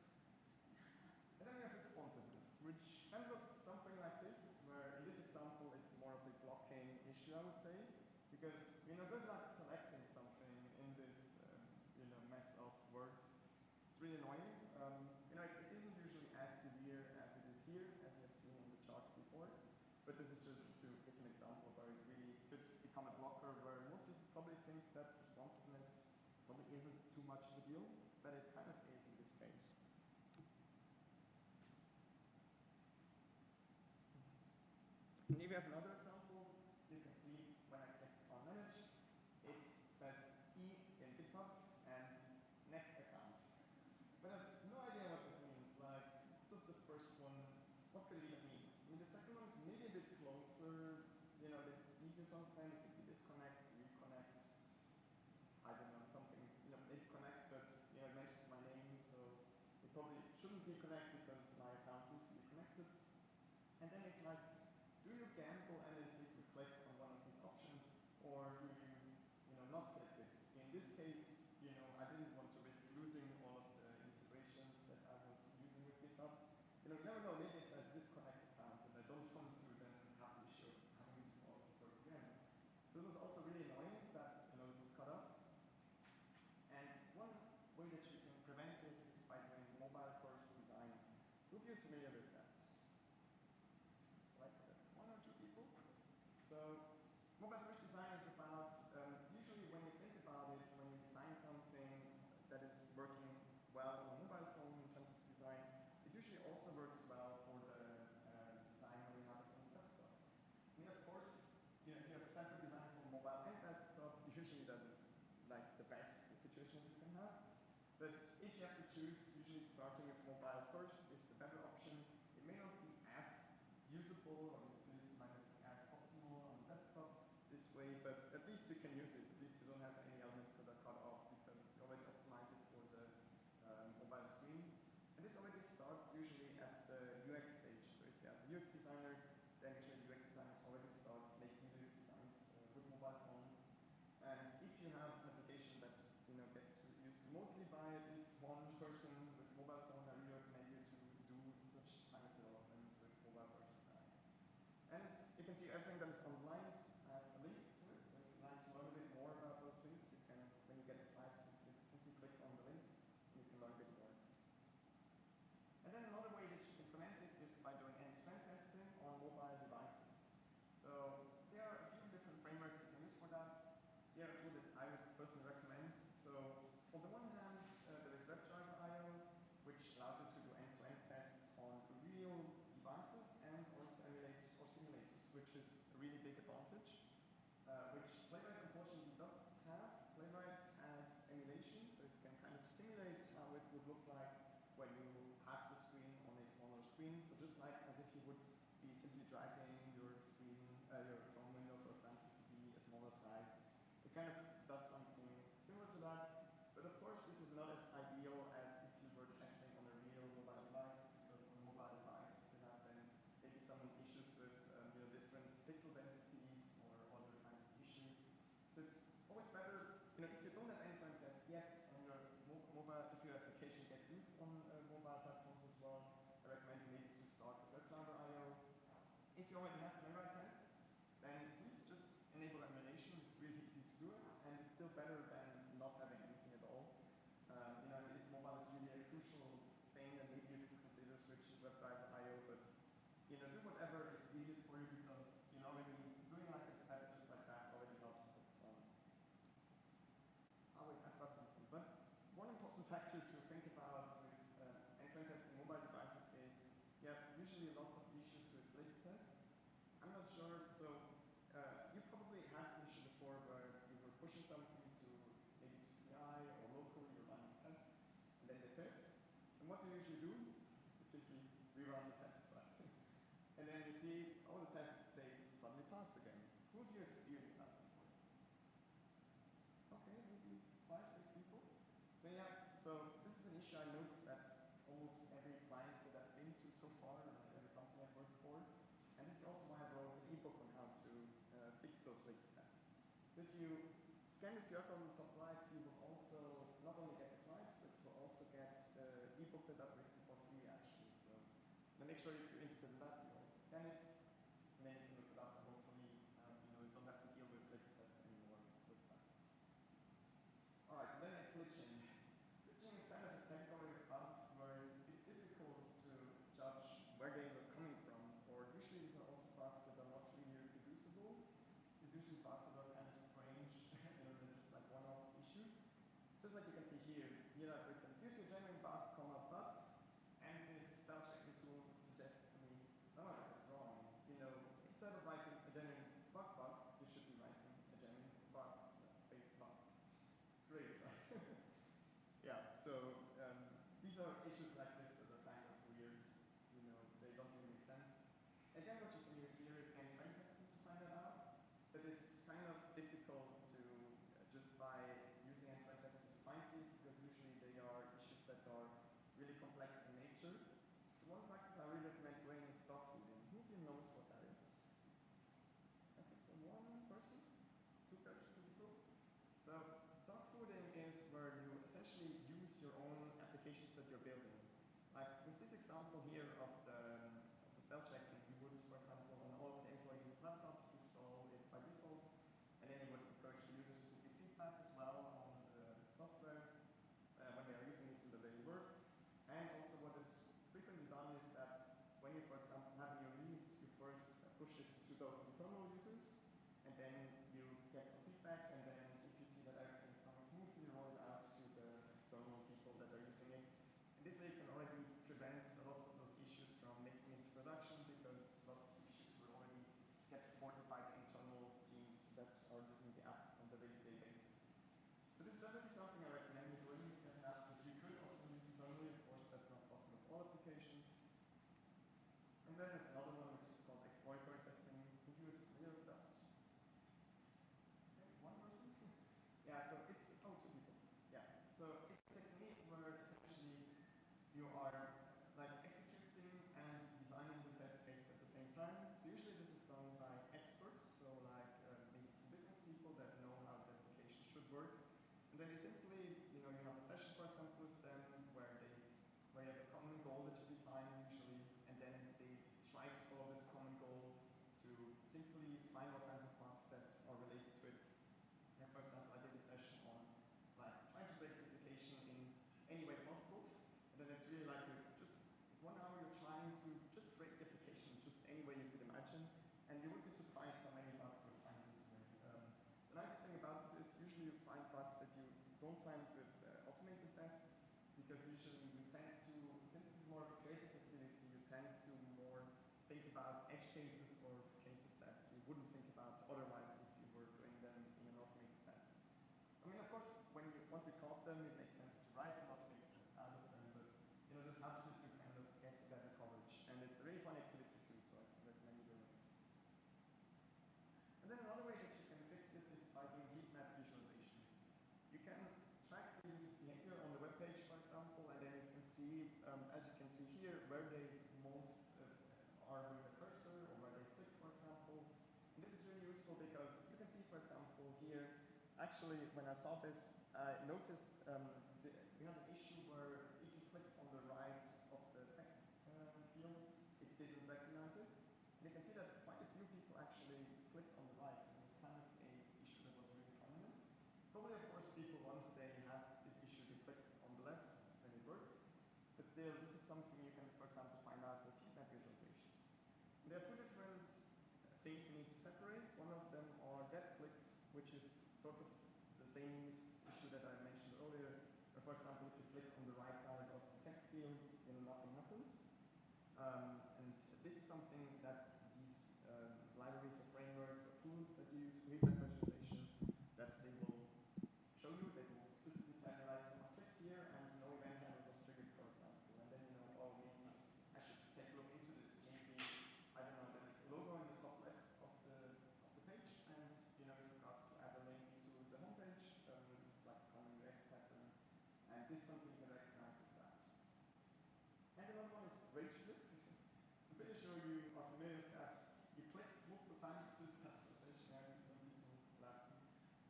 And then we have responsiveness, which kind of looks something like this, where in this example, it's more of a blocking issue, I would say. Because, good luck selecting something in this, mess of words. It's really annoying. It isn't usually as severe as it is here, as you have seen on the chart before. But this is just to give an example where it really could become a blocker, where most people probably think that responsiveness probably isn't too much of a deal, but it kind of is in this case. And if you have another example, you can see when I click on manage, it says E in GitHub and next account. But I have no idea what this means. Like, what does the first one, what could it even mean? I mean, the second one is maybe a bit closer, a bit easier to understand. It could be disconnect, reconnect, I don't know, something, maybe connect, but, it mentions my name, so it probably shouldn't be connect because my account seems to be connected. And then it's like, do you gamble and then simply click on one of these options, or do you, not click it? In this case, I didn't want to risk losing all of the integrations that I was using with GitHub. You never know, maybe it says disconnect account, and I don't want to then have to show how to use all of the source again. So it was also really annoying that, this was cut off. And one way that you can prevent this is by doing mobile first design. Who is familiar with that? Like 1 or 2 people? So mobile first design is about, usually when you think about it, when you design something that is working well on a mobile phone in terms of design, it usually also works well for the design when you have it on desktop. I mean, of course, if you have separate designs for mobile and desktop, usually that is like the best situation you can have. But if you have to choose, usually starting with mobile first is the better option. It may not be as usable, or it might not be as optimal on desktop this way, but at least you can use it. At least you don't have any elements that are cut off because you already optimize it for the mobile screen. And this already starts usually at the UX stage. So if you have a UX designer, then usually UX designers already start making the designs with mobile phones. And if you have an application that gets used remotely by at least one person with mobile phone, I really recommend you to do such kind of development with mobile first design. And you can see everything that is online. I have a link to it, so if you'd like to learn a bit more about those things, you can, when you get the slides, simply click on the links, and you can learn a bit more. And then another way that you can implement it is by doing end-to-end testing on mobile devices. So there are a few different frameworks you can use for that. Here are two that I would personally recommend. So on the one hand, there is WebDriver.io, which allows you to do end-to-end tests on real devices and also emulators or simulators, which is a really big advantage, which Playwright unfortunately doesn't have. Playwright has emulation, so it can kind of simulate how it would look like when you have the screen on a smaller screen. So just like as if you would be be simply dragging your screen, your Chrome window, for example, to be a smaller size. It kind of does something similar to that, but of course this is not as ideal as if you were testing on a real mobile device, because on a mobile device you still have then maybe some issues with different pixel densities or other kinds of issues. So it's always better, if you don't have end-to-end tests yet on your mobile, if your application gets used on mobile platforms as well, I recommend you maybe to start with WebDriver.io. If you already have memory tests, then please just enable emulation. It's really easy to do it, and it's still better than not having anything at all. If mobile is really a crucial thing, then maybe you could consider switching to WebDriver.io, but do whatever is easiest for you, because already doing like a step just like that already helps a lot. I've got something. But one important factor to think about with end-to-end testing mobile devices is you have usually lots of issues with link tests. I'm not sure, so you probably had this issue before where you were pushing something to maybe to CI or locally you're running tests, and then they failed. And what do you usually do? You simply rerun the tests, right? And then you see all the tests, they suddenly pass again. Who of you experienced that before? Okay, maybe 5, 6 people. So this is an issue I noticed that almost every client that I've been to so far, and every company I've worked for. And this is also why I wrote an ebook on how to fix those link tests. So if you scan the QR code on the top right, you will also not only get the slides, but you will also get the ebook that I've written for free actually. So make sure if you're interested in that, you also scan it, and then you can look it up, and hopefully you don't have to deal with link tests anymore with that. All right, and then there's glitching. Glitching is kind of a category of bugs where it's a bit difficult to judge where they were coming from, or usually these are also bugs that are not really reproducible. These usually bugs that are kind of strange, they're just like one-off issues. Just like you can see here I've written due to a genuine bug, but, and this spell checking tool suggests to me, no, that's wrong. Instead of writing a genuine bug, you should be writing a genuine bug, space bug. Great, right? Yeah, so these are issues like this that are kind of weird. They don't really make sense. Again, what you can use here is end-to-end testing to find that out, but it's kind of difficult to just by using end-to-end testing to find these, because usually they are issues that are really complex in nature. So one practice I really recommend doing is dog fooding. Who of you knows what that is? Okay, so one person? 2 people? So dog fooding is where you essentially use your own applications that you're building. Like with this example here of the spell checking, you would, for example, on all of the employees' laptops install it by default, and then you would encourage the users to give feedback as well on the software when they are using it in the daily work. And also what is frequently done is that when you, for example, have a new release, you first push it to those internal users, and then you get some feedback, and then if you see that everything is going smoothly, you roll it out to the external people that are using it. And this way you can already prevent lots of those issues from making it to production, because lots of issues will already get reported by the internal teams that are using the app on the day-to-day basis. So this is definitely something I recommend you doing. You can have, but you could also use internally, of course, that's not possible for all applications. And then there's another one which is called exploratory testing. Who use real Dutch? Okay, one person? Yeah, so it's, 2 people. Yeah, so it's a technique where essentially you are like executing and designing the test case at the same time. So usually this is done by experts, so like maybe some business people that know how the application should work. And then you simply, you have a session, for example, with them where you have a common goal that you define usually, and then they try to follow this common goal to simply find all kinds of bugs that are related to it. And for example, I did a session on like trying to break the application in any way possible. And then it's really like just 1 hour you're trying to just break the application just any way you could imagine. And you would be surprised how many bugs you'll find this way. The nice thing about this is usually you find bugs that you don't find with automated tests, because usually you tend to, since this is more of a creative activity, you tend to more think about edge cases or cases that you wouldn't think about otherwise if you were doing them in an automated test. I mean, of course, once you caught them, it makes sense to write an automated test out of them, but this helps you to kind of get better coverage. And it's a really fun activity too, so I recommend useful because you can see, for example, here, actually, when I saw this, I noticed we have an issue where if you click on the right of the text field, it didn't recognize it. And you can see that quite a few people actually clicked on the right. So it was kind of a issue that was really prominent. Probably, of course, people, once they had this issue, they clicked on the left and it worked. But still, this is something you can, for example, find out with feedback visualizations. And there are two different things you need to separate. One of them are dead clicks, which is sort of the same issue that I mentioned earlier. Where, for example, if you click on the right side of the text field, nothing happens. And this is something that these libraries or frameworks or tools that use feedback visualization, that they will show you, they will explicitly tell you like someone clicked here and no event handler was triggered, for example. And then you know, oh, maybe I should take a look into this. Maybe, I don't know, there is a logo in the top left of the page, and you know, you forgot to add a link to the homepage. This is like a common UX pattern, and this is something you can recognize with that. And another one is rage clicks. I'm pretty sure you are familiar with that. You click multiple times to start the session. I see some people laughing.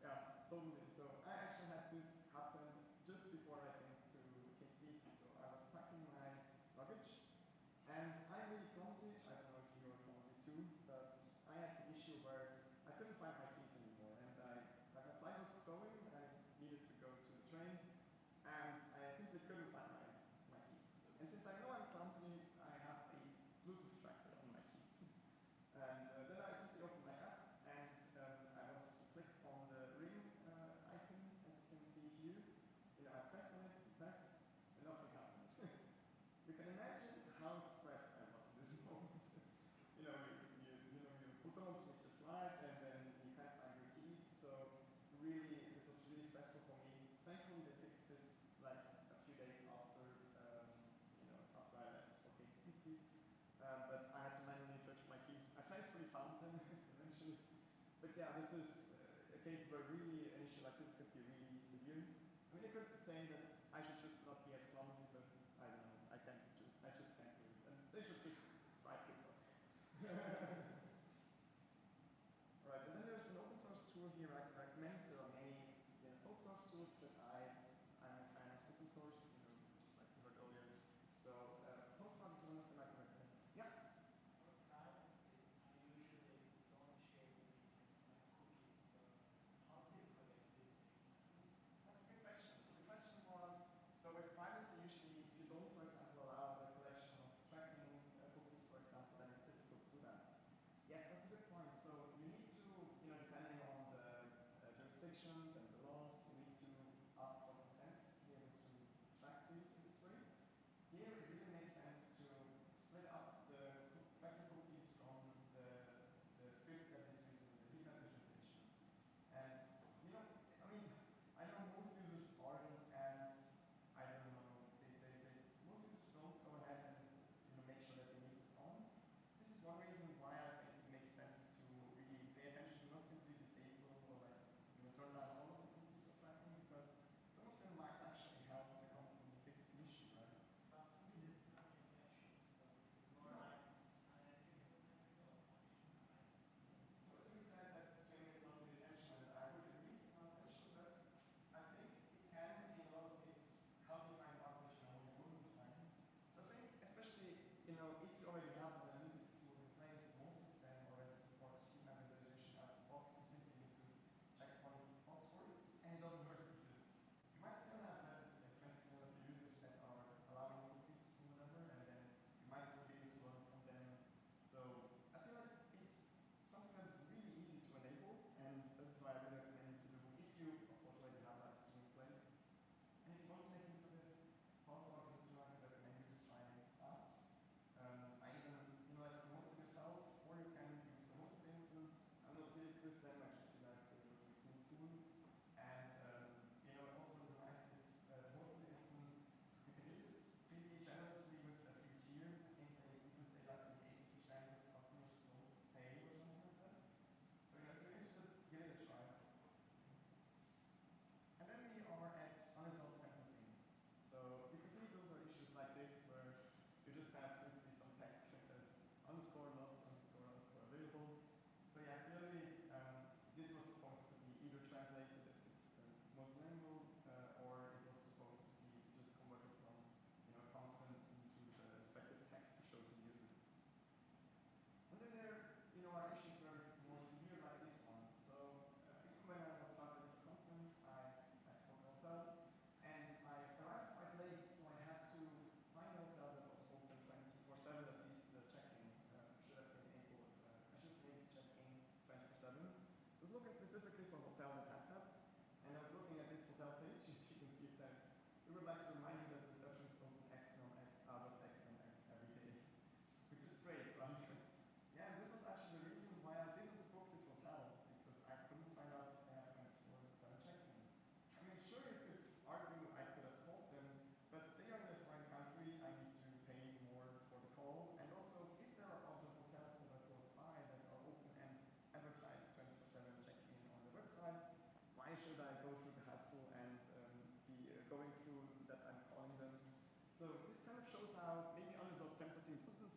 Yeah, totally. So I actually had this happen just before I came to KCC. So I was packing my luggage, and I'm really clumsy. I don't know if you are clumsy too, but I had the issue where I couldn't find my keys anymore, and my flight was going, I needed to go to the train, and I simply couldn't find my keys. And since I know I'm clumsy, I have a Bluetooth tracker on my keys. And then I simply opened my app, and I wanted to click on the ring icon, as you can see here. You know, I pressed on it, pressed, and nothing happened. You can imagine how stressed I was in this moment. You put on to Mr. Flight, and then you can't find your keys. So really, this was really stressful for me. Thankfully, they fixed this like a few days after, after I left for KCPC. But I had to manually search my keys. I thankfully found them eventually. But yeah, this is a case where really an issue like this could be really severe. I mean, I could say that I should just not be as clumsy, but I don't know. I just can't do it. And they should just write this up. Right, and then there's an open source tool here I can recommend. There are many open source tools that I'm a fan of open source, just like we heard earlier. So Postcard is one of them I can recommend. Yeah. That's a good question. So the question was, so with privacy, usually if you don't, for example, allow the collection of tracking cookies, for example, then it's difficult to do that.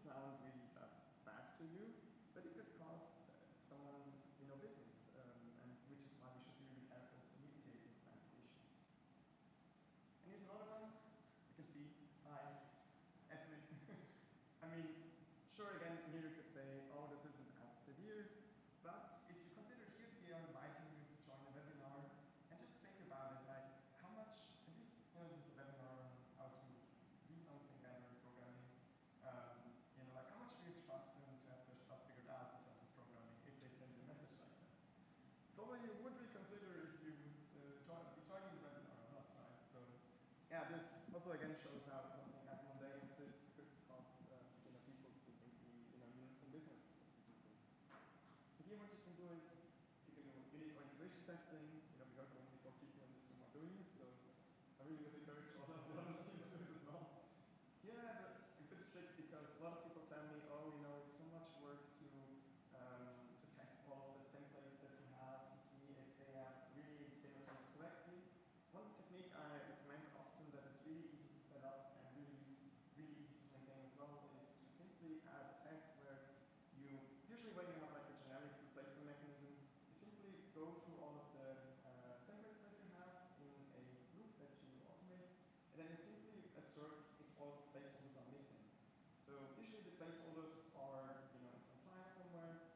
sound really that bad to you, but it could cost someone business, and which is why we should be really careful to mitigate these kinds of issues. And here's another one. You can see, hi, ethnic. I mean, sure, again, here you could say, oh, this isn't as severe, but if you consider here we are inviting you to join a webinar, and just think about it, like how much, at least, this is a webinar on how to do something better in programming, like how much do you trust them to have their stuff figured out in terms of programming if they send you a message like that? Probably you would reconsider if you would be joining the webinar or not, right? So, yeah, this also again shows how something as mundane as this could cause people to maybe lose some business with the people. So here what you can do is you can do unit or integration testing. We heard only 4 people in this room are doing it, so I really would encourage all of the others to do it as well. Yeah, a good trick because a lot of people tell me, oh, it's so much work to test all of the templates that you have to see if they have really been addressed correctly. One technique I recommend often that is really easy to set up and really easy to maintain as well is to simply add a test where usually when you have like a generic replacement mechanism, you simply go through all of the templates that you have in a loop that you automate, and then you simply assert if all of the placeholders are missing. So usually the placeholders are in some file somewhere,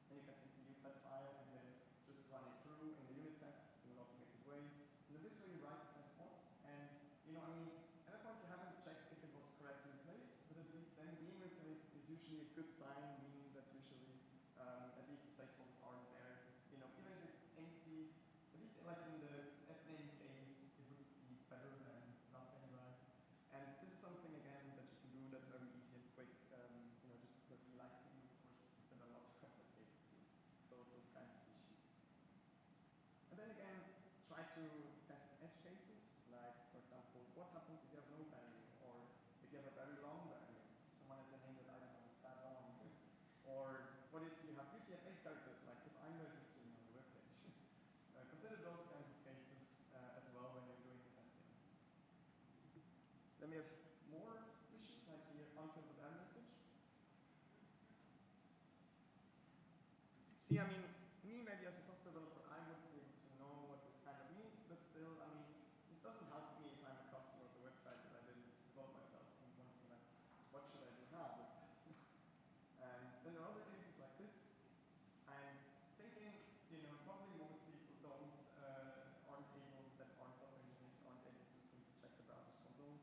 and you can simply use that file and then just run it through in the unit tests in an automated way. And then this way you write the test once, and at that point you haven't checked if it was correctly replaced, but at least then being replaced is usually a good sign, meaning that usually at least the placeholders aren't there. Even if it's empty, at least like in the FNAME case, it would be better than nothing, right? And this is something again that you can do that's very easy and quick, just because we like to use courses that are not complicated to solve those kinds of issues. And then again, try to test edge cases, like for example, what happens if you have no value, or if you have a very long value. Someone has a name that I don't know is that long. Or what if you have UTF-8 characters, like if I'm registering on the webpage. Consider those kinds of cases as well when you're doing testing. Then we have more issues, like here, unfiltered error message. See, me maybe as a software developer, I would be able to know what this kind of means, but still, this doesn't help me if I'm a customer of the website that I didn't develop myself. I'm wondering, like, what should I do now with that? And then there are other cases like this. I'm thinking, probably most people aren't able, that aren't software engineers, aren't able to simply check the browser's console.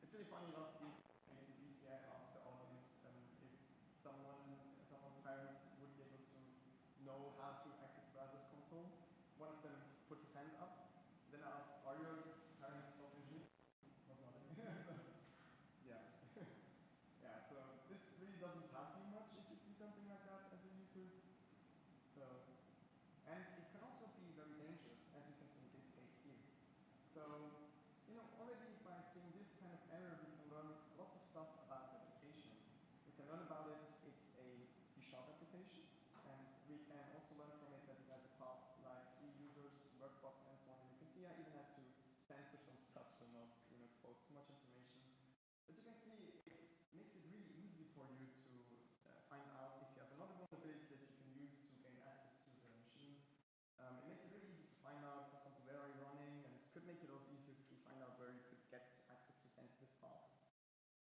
It's really funny, last week, in BCI asked the audience if someone's parents would be able to know how to access the browser's console. One of them put his hand up. Then I asked, are your parents software engineers? Was nothing. Yeah. Yeah, so this really doesn't help you much if you see something like that as a user. So, and it can also be very dangerous, as you can see in this case here. So, already by seeing this kind of error, we can learn lots of stuff about the application. We can learn about it, it's a C# application, and we can also learn from it that it has a path like C users, workbox, and so on. And you can see I even had to censor some stuff to not expose too much information. But you can see it makes it really easy for you to find out if you have another vulnerability that you can use to gain access to the machine. It makes it really easy to find out, for example, where are you running, and it could make it also easier to find out where you could get access to sensitive paths.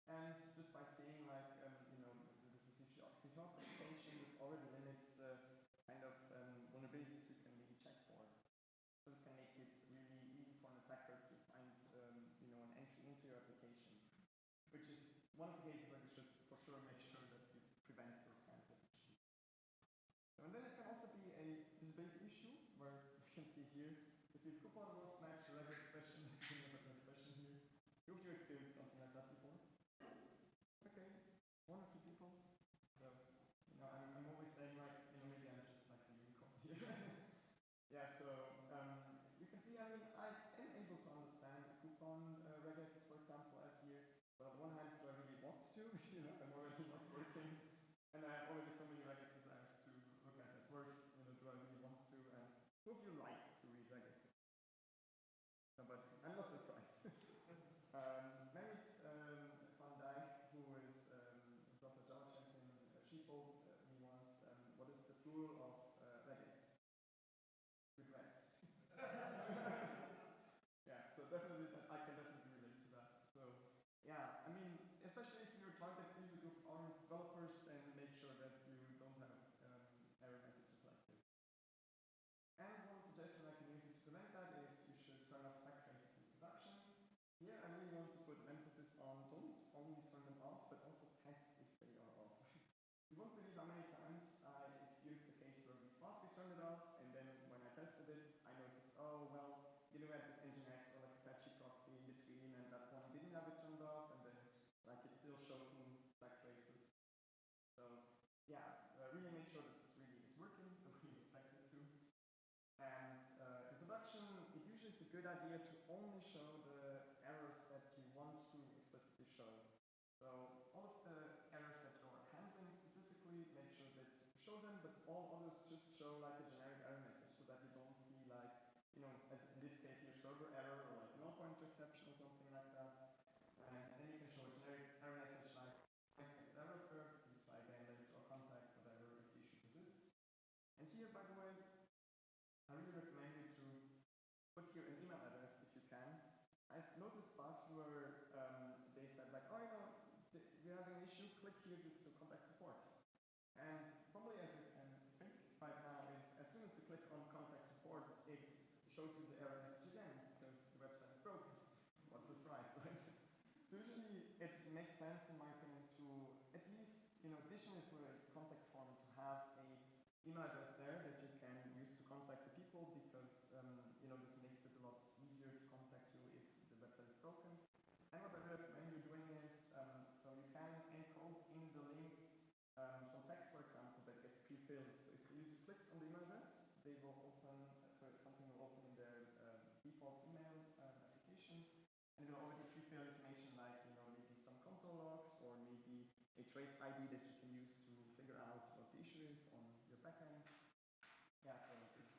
And just by seeing, like, this is C# application, this already limits the kind of vulnerabilities you can really check for. So this can make it really easy for an attacker to find, an entry into your application, which is one of the cases where you should for sure make sure that it prevents those kinds of issues. So, and then it can also be a visibility issue, where you can see here, if your coupon was matched to level expression, expression here. You hope you experienced something like that before. Okay, 1 or 2 people. So, I'm always saying, like, maybe I'm just like a unicorn here. Yeah, so you can see, I am able to understand coupon regex, for example, as here. But on the one hand, do I really want to? I'm already not working. And I have already so many regexes I have to look at work. Do I really want to? And who of you likes to read regex? But I'm not surprised. Merit van Dijk, who is does a tool of Reddit. Regrets. Yeah, so definitely, I can definitely relate to that. So yeah, I mean, especially if your target user group are developers, then make sure that you don't have error messages like this. And one suggestion I can use to prevent that is you should turn off stack traces in production. Here I really want to put an emphasis on don't only turn them off, but also test if they are off. You won't believe how many times I experienced the case where we thought we turned it off, and then when I tested it, I noticed, oh, well, you know, I had this Nginx or like Apache proxy in between, and that one didn't have it turned off, and then like it still shows some stack traces. So yeah, really make sure that this really is working the way you expect it to. And in production, it usually is a good idea to only show the errors that you want to explicitly show. So all of the errors that you're handling specifically, make sure that you show them, but all others just show like a generic error message so that you don't see like, you know, as in this case your server error or like null pointer exception or something like that. And then you can show a generic error message like unexpected error occurred, please try again later or contact whatever if the issue persists. And here, by the way, I really recommend you to put here an email address if you can. I've noticed bugs where they said like, oh, you know, we're having an issue, click here to contact support. And probably as you can think right now is as soon as you click on contact support, it shows you the error message again because the website is broken. What a surprise, right? So usually it makes sense in my opinion to at least, you know, additionally to a contact form to have a email address there that you can use to contact the people because, you know, this makes it a lot easier to contact you if the website is broken. And what I recommend you doing is, so you can encode in the link some text, for example, that gets pre-filled. So if the user clicks on the email address, they will open, so something will open in their default email application, and it will already pre-fill information like, you know, maybe some console logs or maybe a trace ID that you can use to figure out what the issue is on your backend. Yeah, so just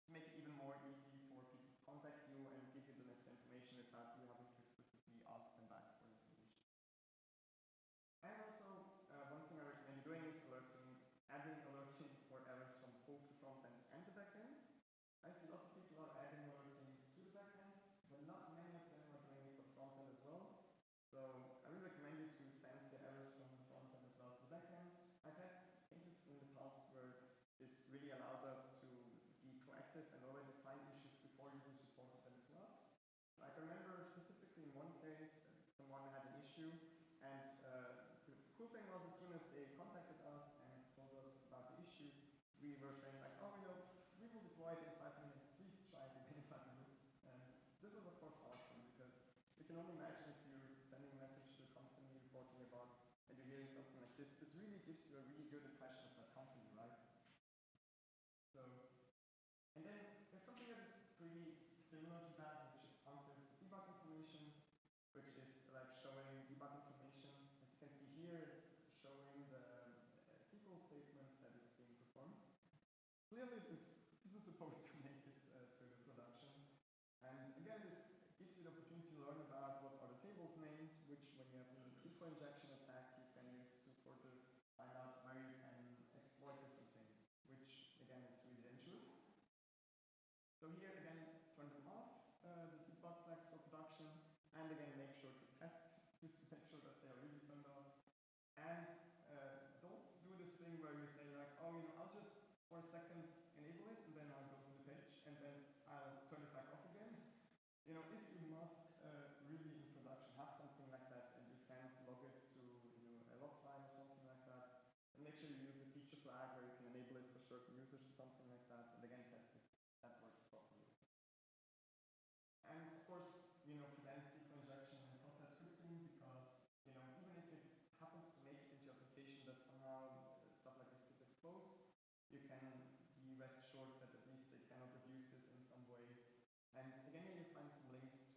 make it even more easy for people to contact you and give you the necessary information without you having to explicitly ask them back for information. And also, one thing I recommend doing is adding alerting for errors from both the front end and the back end. I see lots of people are adding alerting to the back end, but not many of them are doing it for the front end as well. So I really recommend you to send the errors from the front end as well to the back end. I've had cases in the past where this really allowed us to be proactive and already find issues before users reported them to us. Like I remember specifically in one case, someone had an issue, and the cool thing was as soon as they contacted us and told us about the issue, we were saying like, oh, you know, we will deploy it in 5 minutes, please try it again in 5 minutes. And this was of course awesome because you can only imagine if you're sending a message to a company reporting about and you're hearing something like this really gives you a really good impression of that company, right? So, and then there's something that is pretty similar to that, which is unfiltered debug information, which is like showing debug information. As you can see here, it's showing the SQL statements that is being performed. Clearly, this is supposed to make it to the production. And again, this gives you the opportunity to learn about what are the tables named, which when you have a SQL injection attack, you can use to further find out where you can exploit different things, which again is really dangerous. So here again, turn them off, the debug flags for production, and again make sure to test just to make sure that they are really turned off. And don't do this thing where you say like, oh, you know, I'll just for a second enable it, and then I'll go to the page, and then I'll turn it back off again. You know, if you must really in production have something like that, and you can't log it to, you know, a log file or something like that, then make sure you use a feature flag where you can enable it for certain users or something like that, and again test it. That works properly. And of course, you know, prevent SQL injection and cross-site scripting because, you know, even if it happens to make it into your application that somehow stuff like this gets exposed, you can be rest assured that at least they cannot abuse this in some way. And again, you find some links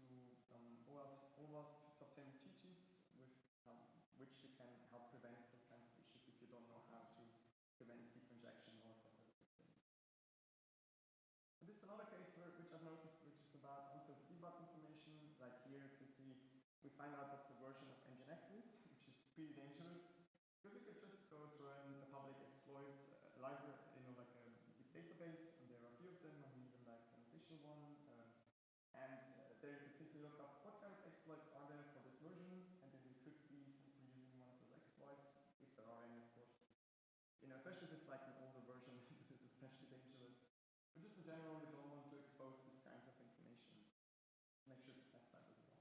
interface, and there are a few of them, and even like an official one. There you can simply look up what kind of exploits are there for this version, and then you could be simply using one of those exploits, if there are any, of course. Especially if it's like an older version, this is especially dangerous. But just in general, you don't want to expose these kinds of information. Make sure to test that as well.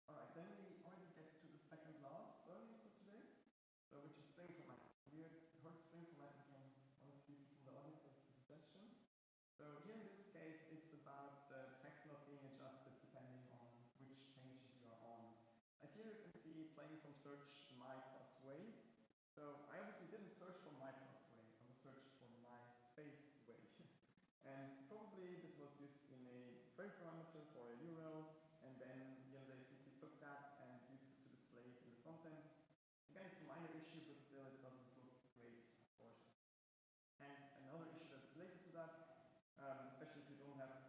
Alright, then we already get to the second last learning for today, which is string formatting. We heard string formatting from one of you people in the audience as a suggestion. So here in this case, it's about the text not being adjusted depending on which pages you are on. Like here you can see playing from search my plus way. So I obviously didn't search for my plus way, I was searching for my space way. And probably this was used in a query parameter for a URL, and then they simply took that and used it to display it in the front end. Again, it's a minor issue, but still it doesn't look great, of course. And another issue that's related to that, especially if you don't have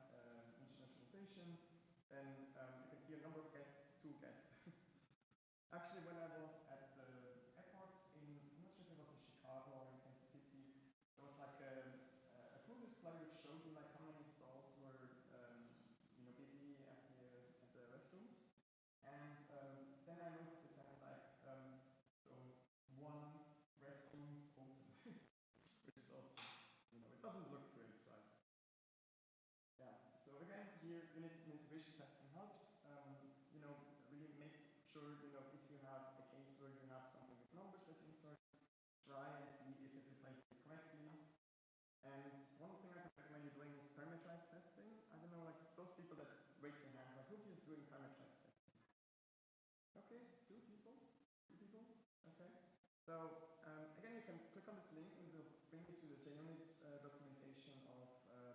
internationalization, then you can see a number of guests, 2 guests. Actually, when I was at the airport I'm not sure if it was in Chicago or in Kansas City, there was like a cool display which showed you like how many stalls were busy at the restrooms. And then I noticed it as like, so 1 restroom's open, which is also, it doesn't look great, right? Yeah, so again, here unit integration testing helps. Really make sure, if you have a case where you have something with numbers that you insert, try and see if it replaces it correctly. And one thing I can recommend you doing is parameterized testing. I don't know, like those people that raise their hands, like who is doing parameterized testing? Okay, 2 people, 3 people, okay. So again, you can click on this link and it will bring you to the JUnit documentation of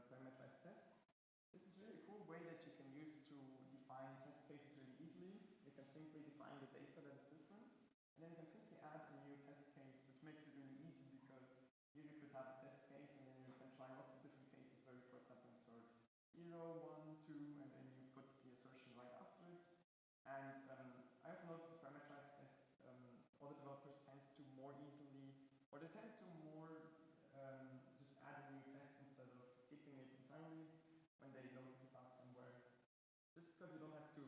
parameterized tests. This is really a cool way that you can use to define test cases really easily. You can simply define the data that is different, and then you can simply add a new test case, which makes it really easy because here you could have a test case and then you can try lots of different cases where you, for example, insert 0, 1, 2, and then you put the assertion right after it. And I also noticed with parameterized tests, other developers tend to more easily, or they tend to more just add a new test instead of skipping it entirely when they notice a bug somewhere. Just because you don't have to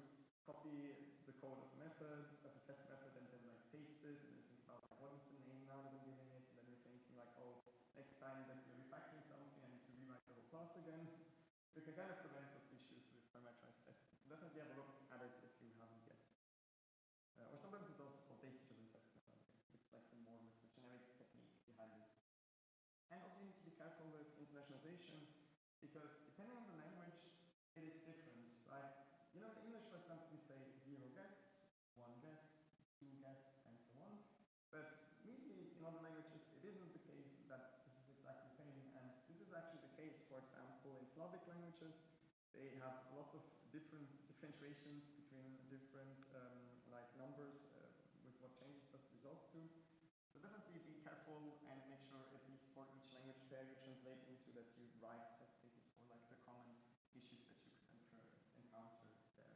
copy the code of the method, of the test method, and then like paste it, and then think about like, what is the name now that I'm giving it, and then you're thinking like, oh, next time that you're refactoring something, I need to rewrite the whole class again. You can kind of prevent those issues with parameterized testing. So definitely have a look at it if you haven't yet. Or sometimes it's also called data-driven testing, which is like the more with the generic technique behind it. And also you need to be careful with internationalization, because depending on the language, it is different, right? In English, for example, we say 0 guests, 1 guest, 2 guests, and so on. But maybe in other languages, it isn't the case that this is exactly the same. And this is actually the case, for example, in Slavic languages. They have lots of different differentiations between different numbers with what changes this results to. So definitely be careful and make sure at least for each language pair you translate into that you write test cases for like the common issues that you could encounter there.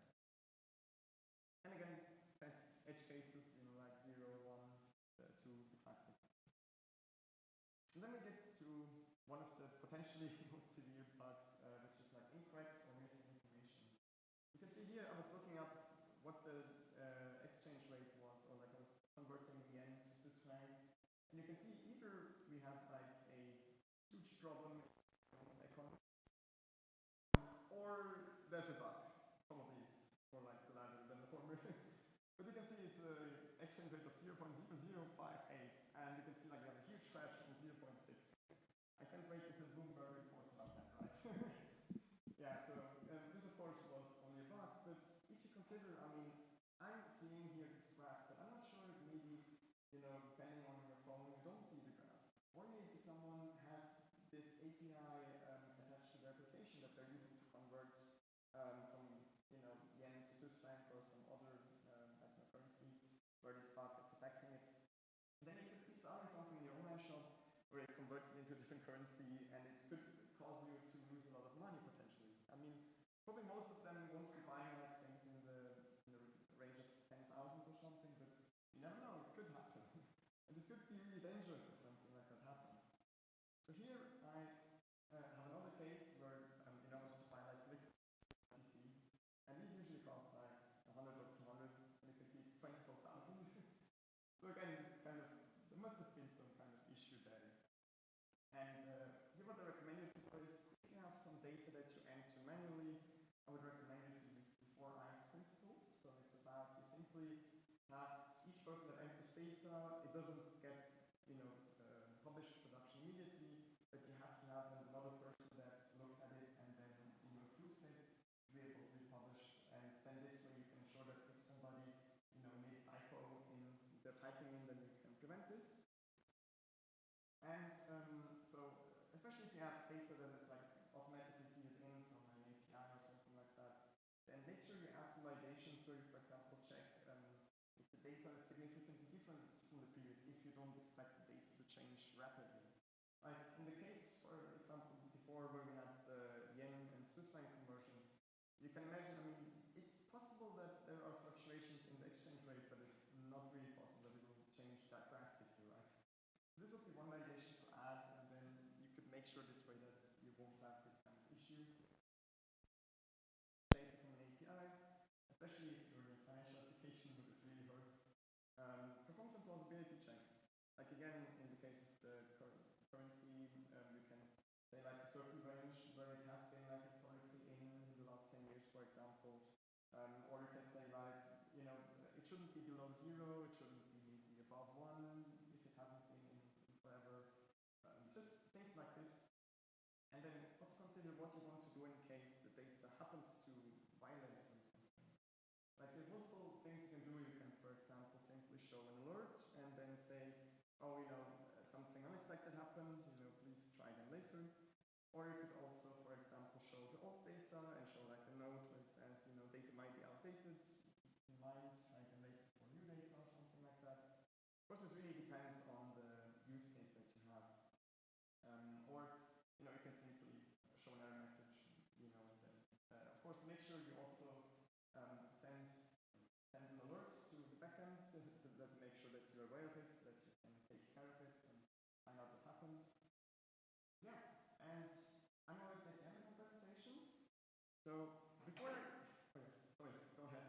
And again, test edge cases, like 0, 1, 2, the classics. And then we get to one of the potentially most severe bugs, which is like incorrect or missing information. You can see here I was looking up what the exchange rate was, or like I was converting the yen to Swiss franc. And you can see either we have like a huge problem in economy, or there's a bug. Probably it's more like the latter than the former. But you can see it's an exchange rate of 0.0058, and you can see like we have a huge crash in 0.6. I can't wait until Bloomberg reports about that, right? Yeah, so this of course was only a bug, but if you consider, I'm seeing here this graph, but I'm not sure if maybe, depending on your phone, you don't see the graph. Or maybe someone has this API attached to their application that they're using to convert from, yen to Swiss franc or some other currency where this bug is affecting it. And then you could be selling something in your online shop where it converts it into a different currency, and it could cause you to lose a lot of money potentially. Probably most of them won't be buying like things in the range of 10,000 or something, but you never know, it could happen. And this could be really dangerous if something like that happens. So here I data. It doesn't get, published to production immediately, but you have to have another person that looks at it and then, approves it to be able to be published. And then this way you can ensure that if somebody, made a typo in their typing in, then you can prevent this. And so, especially if you have data that is like automatically feeded in from an API or something like that, then make sure you add some validations where you, for example, check if the data is significantly different from the previous, if you don't expect the data to change rapidly. Like in the case, for example, before where we had the yen and Swiss franc conversion, you can imagine, it's possible that there are fluctuations in the exchange rate, but it's not really possible that it will change that drastically, right? So this would be one validation to add, and then you could make sure this way that you won't have this kind of issue. Data from an API, especially if you're in a financial application where this really hurts. Performance and plausibility checks. Like again, in the case of the currency, you can say like a certain range where it has been like historically in the last 10 years, for example. Or you can say like, it shouldn't be below 0, it shouldn't be above 1 if it hasn't been in forever. Just things like this. And then also consider what you want to do in case the data happens to violate some system. Like there's multiple things you can do. You can, for example, simply show an alert and then say, oh, something unexpected happened, please try again later. Or you could also, for example, show the old data and show like a note where it says, data might be outdated. Keep this in mind, try again later for new data or something like that. Of course, this really depends on the use case that you have. Or, you can simply show an error message, and then, of course, make sure you also send an alert to the backend to make sure that you're aware of it, so that you can take care of it and find out what happened. Yeah, and I'm already at the end of my presentation. So before sorry, go ahead.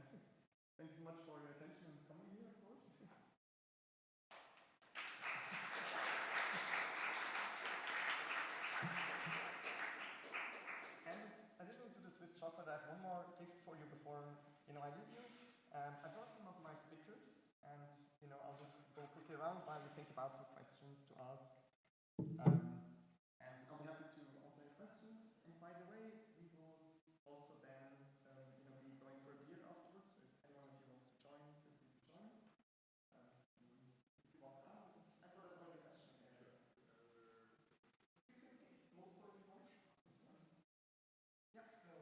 Thanks so much for your attention and coming here, of course. And additionally to the Swiss chocolate, I have one more gift for you before I leave you. I brought some of my stickers, and I'll just go quickly around while you think about some questions to ask. And I'll be happy to answer any questions. And by the way, we will also then be going for a beer afterwards. So if anyone of you wants to join, feel free to join. If you want to ask, as well as any question. Multiple if you want. Yeah, so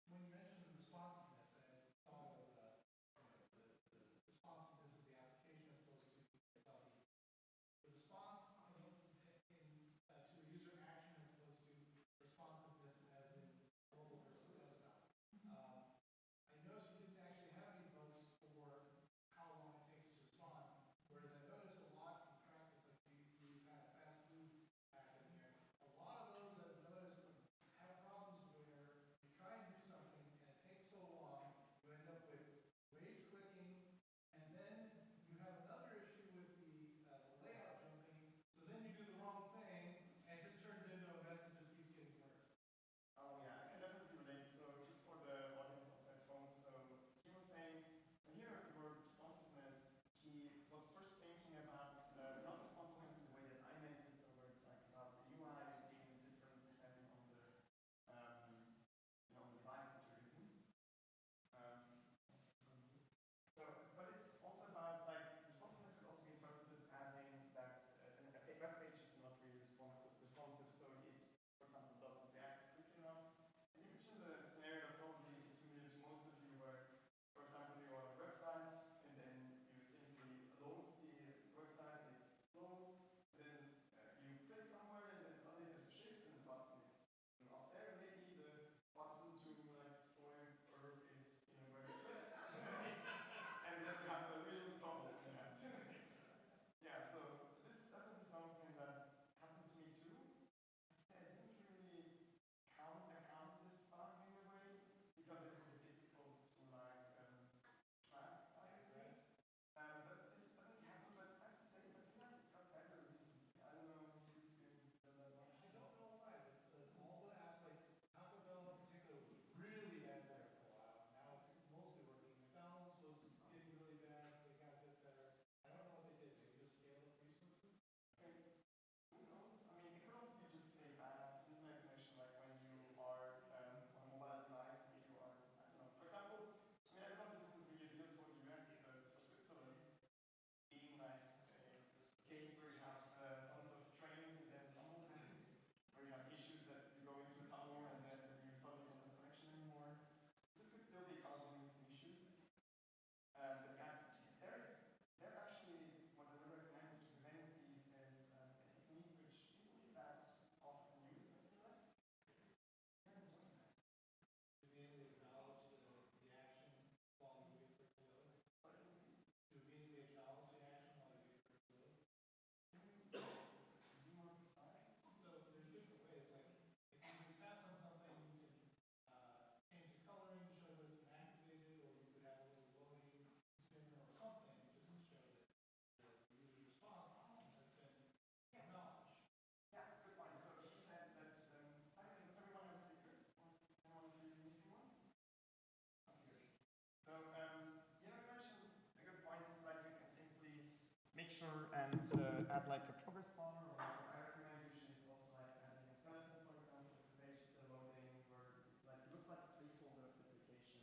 when you mentioned the responsiveness, I thought of the responsiveness of the application as opposed to the response picture and add like a progress bar, or what I recommend usually is also like adding a skeleton, for example, if the page is still loading, where it's like, it looks like a placeholder of the application.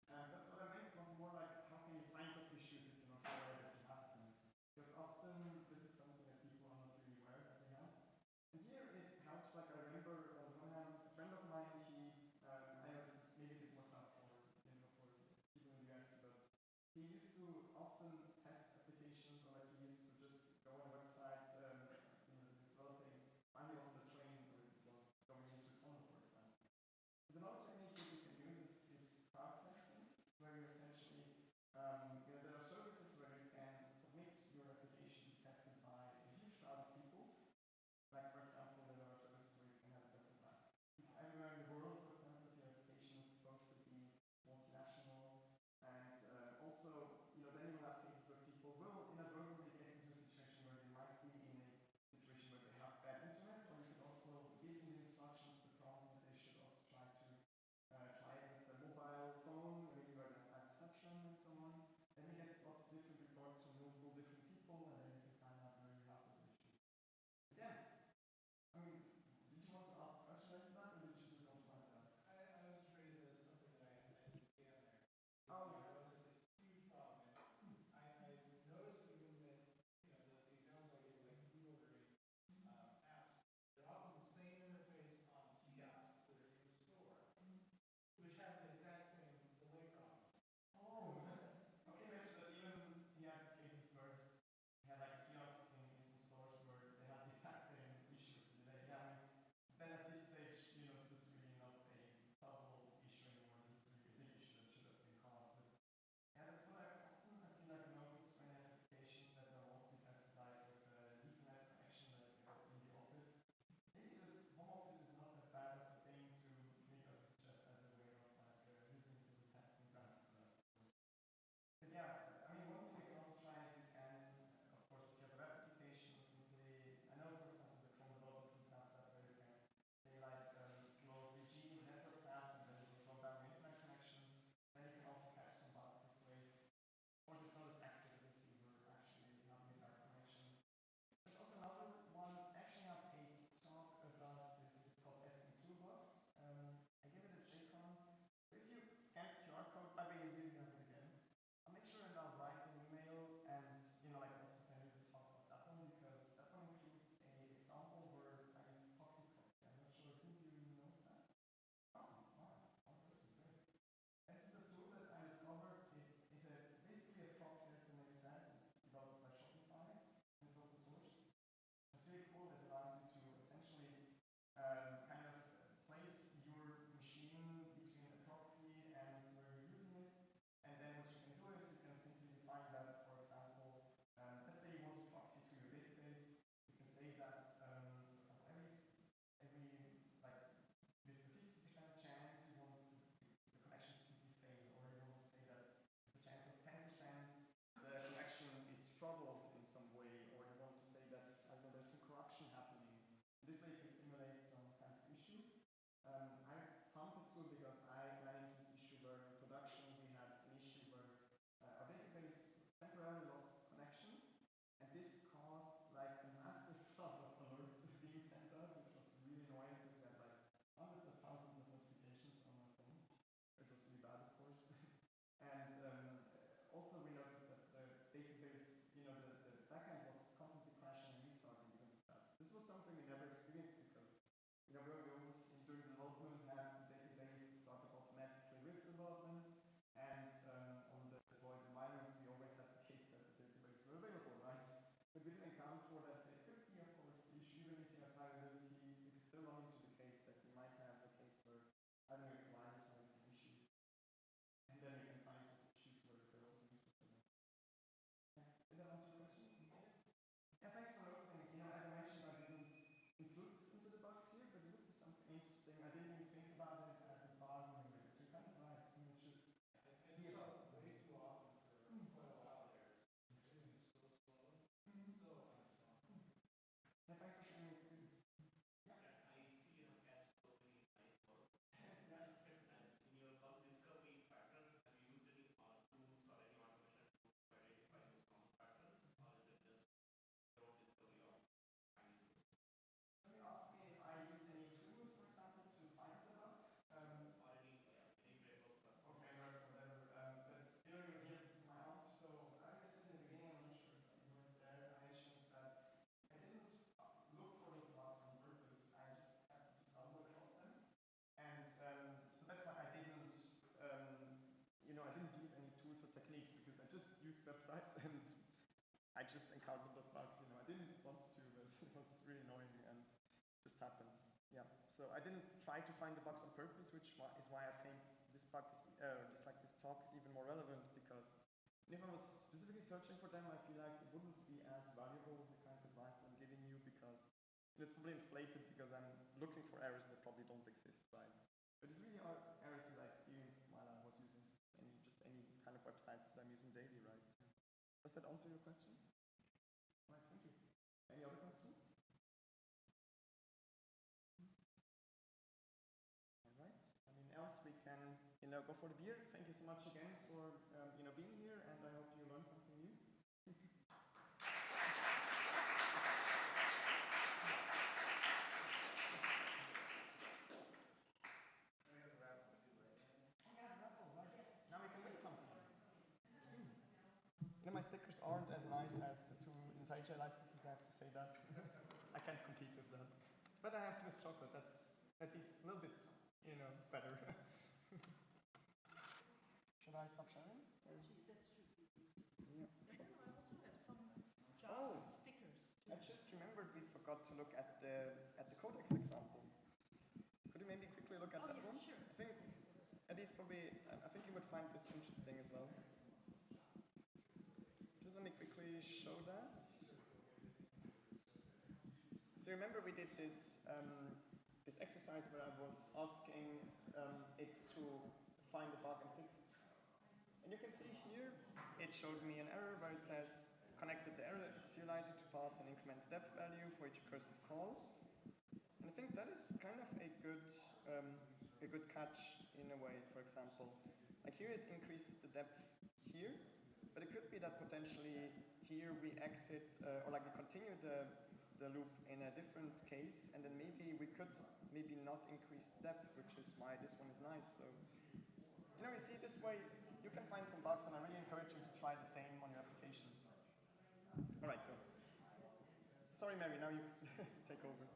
But what I meant was more like, how can you find those issues if you're not aware that you have them? Because often this is something that people are not really aware that they have. And here it helps, like I remember on the one hand, a friend of mine, I know this is maybe a bit more tough for, for people in the US, but he used to often test applications, or like he used to just go on a website, didn't want to, but it was really annoying and just happens. Yeah. So I didn't try to find the bugs on purpose, which is why I think this bug is, just like this talk is even more relevant, because if I was specifically searching for them, I feel like it wouldn't be as valuable, the kind of advice that I'm giving you, because it's probably inflated because I'm looking for errors that probably don't exist, right? But it's really are errors that I experienced while I was using any kind of websites that I'm using daily, right? Does that answer your question? All right, thank you. Any other questions? All right. I mean, else we can, go for the beer. Thank you so much again for, being here, and I hope you learned something new. Now we can win something. My stickers aren't as nice as the two IntelliJ licenses, I have to say that. I can't compete with that. But I have Swiss chocolate, that's at least a little bit, better. Should I stop sharing? Actually, that's true. Yeah. And then I also have some Oh. stickers. I just remembered we forgot to look at the codex example. Could you maybe quickly look at that one? Sure. I think at least probably, I think you would find this interesting as well. Just let me quickly show that. So remember we did this this exercise where I was asking it to find a bug and fix it. And you can see here, it showed me an error where it says connected the error serializer to pass an incremented depth value for each recursive call. And I think that is kind of a good catch in a way, for example. Like here it increases the depth here, but it could be that potentially here we exit, or like we continue the loop in a different case, and then maybe we could maybe not increase depth, which is why this one is nice. So, you see this way, you can find some bugs, and I really encourage you to try the same on your applications. All right, so, sorry Mary, now you take over.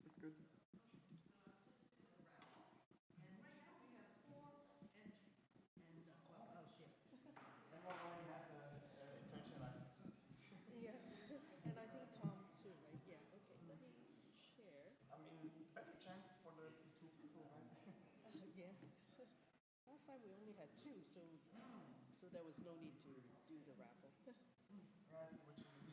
It's good. Everyone already has a IntelliJ license, it seems. Yeah. And I think Tom too, right? Yeah. Okay. Let me share. I mean, better chances for the two people, right? Yeah. Last time we only had two, so there was no need to do the raffle. Yeah, I see what you mean.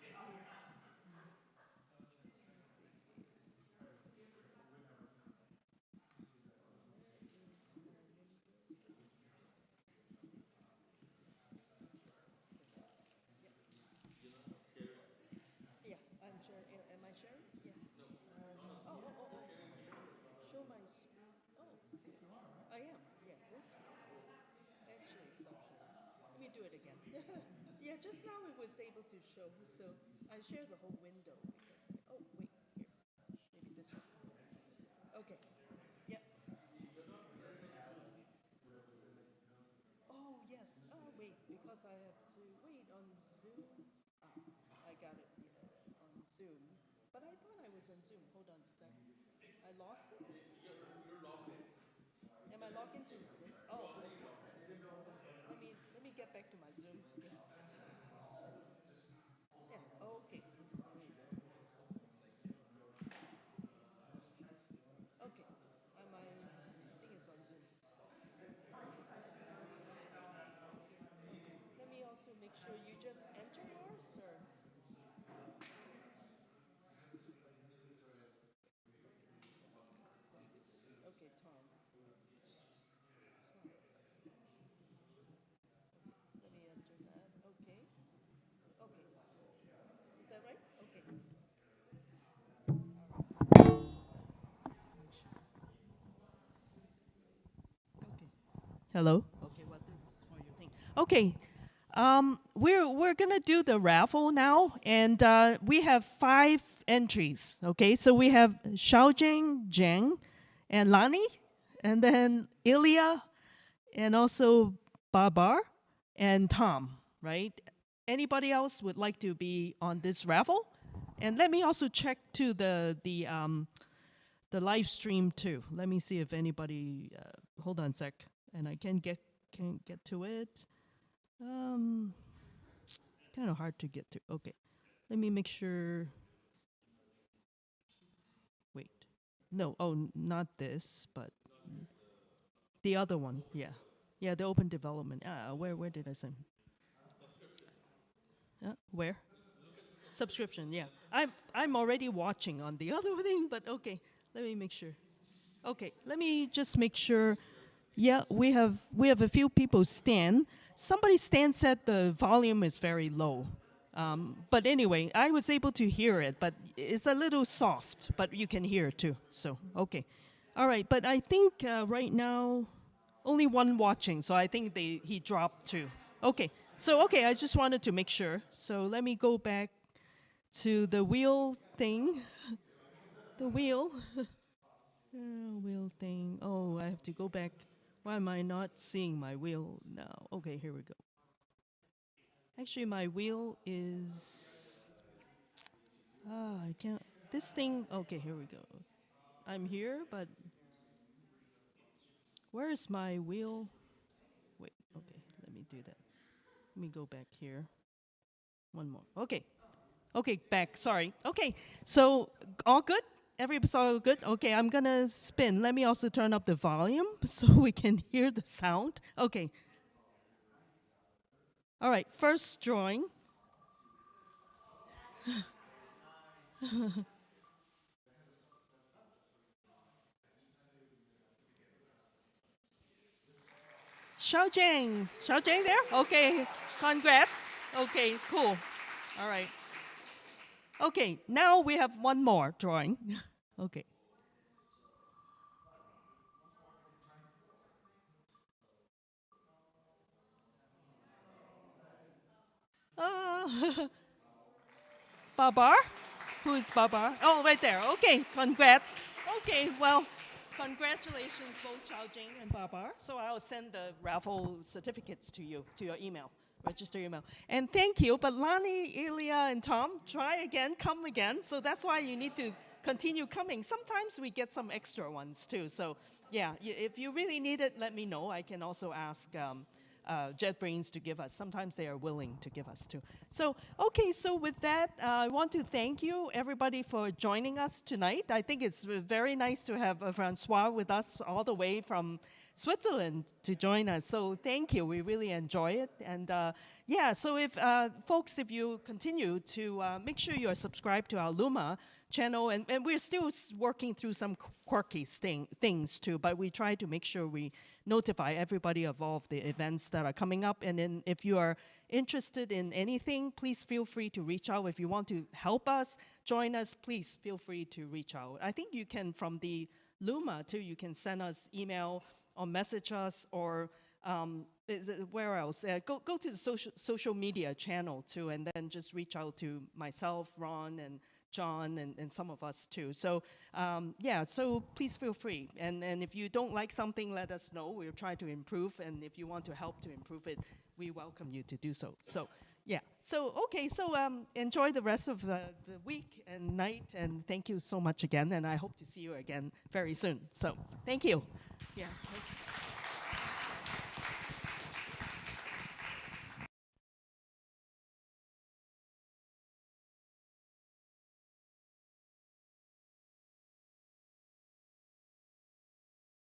Yeah, I'm sure. Am I sharing? Yeah. Oh. Show my. Oh, I am. Yeah. Oops. Actually, stop sharing. Let me do it again. Yeah, just now it was able to show. So I share the whole window because. Oh wait, here. Maybe this one. Okay. Yep. Oh yes. Oh wait, because I have to wait on Zoom. Ah, I got it. Yeah, on Zoom. But I thought I was on Zoom. Hold on a sec. I lost it. You're logged in. Am I logged into Zoom? Oh, okay. Let me get back to my Zoom. Yeah. Yeah. Okay. There you go. Okay. My thing is on Zoom. Let me also make sure you just enter yours or. Okay, Tom. Let me enter that. Okay. Okay. Is that right? Okay. Okay. Hello. Okay, well, this is for your thing. Okay. We're gonna do the raffle now, and we have 5 entries. Okay, so we have Xiaojing, Zheng, and Lani, and then Ilya, and also Babar and Tom. Right? Anybody else would like to be on this raffle? And let me also check to the the live stream too. Let me see if anybody. Hold on a sec, and I can't get to it. Kind of hard to get to. Okay, let me make sure. Wait, no. Oh, not this, but the other one. Yeah, yeah. The open development. Where did I send? Where? Subscription. Yeah, I'm already watching on the other thing, but okay. Let me make sure. Okay, let me just make sure. Yeah, we have a few people stand. Somebody stand said the volume is very low. But anyway, I was able to hear it, but it's a little soft, but you can hear it too. So, okay. All right, but I think right now only one watching, so I think he dropped too. Okay. So, okay, I just wanted to make sure. So, let me go back to the wheel thing. The wheel. Wheel thing. Oh, I have to go back. Why am I not seeing my wheel now? Okay, here we go. Actually, my wheel is. I can't. This thing. Okay, here we go. I'm here, but. Where is my wheel? Wait, okay, let me do that. Let me go back here. One more. Okay. Okay, back. Sorry. Okay, so all good? Every episode good? Okay, I'm gonna spin. Let me also turn up the volume so we can hear the sound. Okay. All right, first drawing. Xiao Jiang there? Okay, congrats. Okay, cool. All right. Okay, now we have one more drawing. Okay. Uh, Babar? Who is Babar? Oh, right there. Okay, congrats. Okay, well, congratulations, both Chao Jing and Babar. So I'll send the raffle certificates to you, to your email, register email. And thank you, but Lani, Ilya, and Tom, try again, come again. So that's why you need to continue coming. Sometimes we get some extra ones too. So yeah, if you really need it, let me know. I can also ask JetBrains to give us. Sometimes they are willing to give us too. So, okay, so with that, I want to thank you, everybody, for joining us tonight. I think it's very nice to have Francois with us all the way from Switzerland to join us. So thank you. We really enjoy it. And yeah, so if folks, if you continue to make sure you are subscribed to our Luma channel, and we're still working through some quirky things too, but we try to make sure we notify everybody of all of the events that are coming up. And then if you are interested in anything, please feel free to reach out. If you want to help us, join us, please feel free to reach out. I think you can, from the Luma too, you can send us email or message us, or where else? Go to the social media channel too, and then just reach out to myself, Ron, and John, and some of us too. So yeah, so please feel free. And if you don't like something, let us know. We'll try to improve. And if you want to help to improve it, we welcome you to do so. So yeah. So okay. So enjoy the rest of the week and night. And thank you so much again. And I hope to see you again very soon. So thank you. Yeah.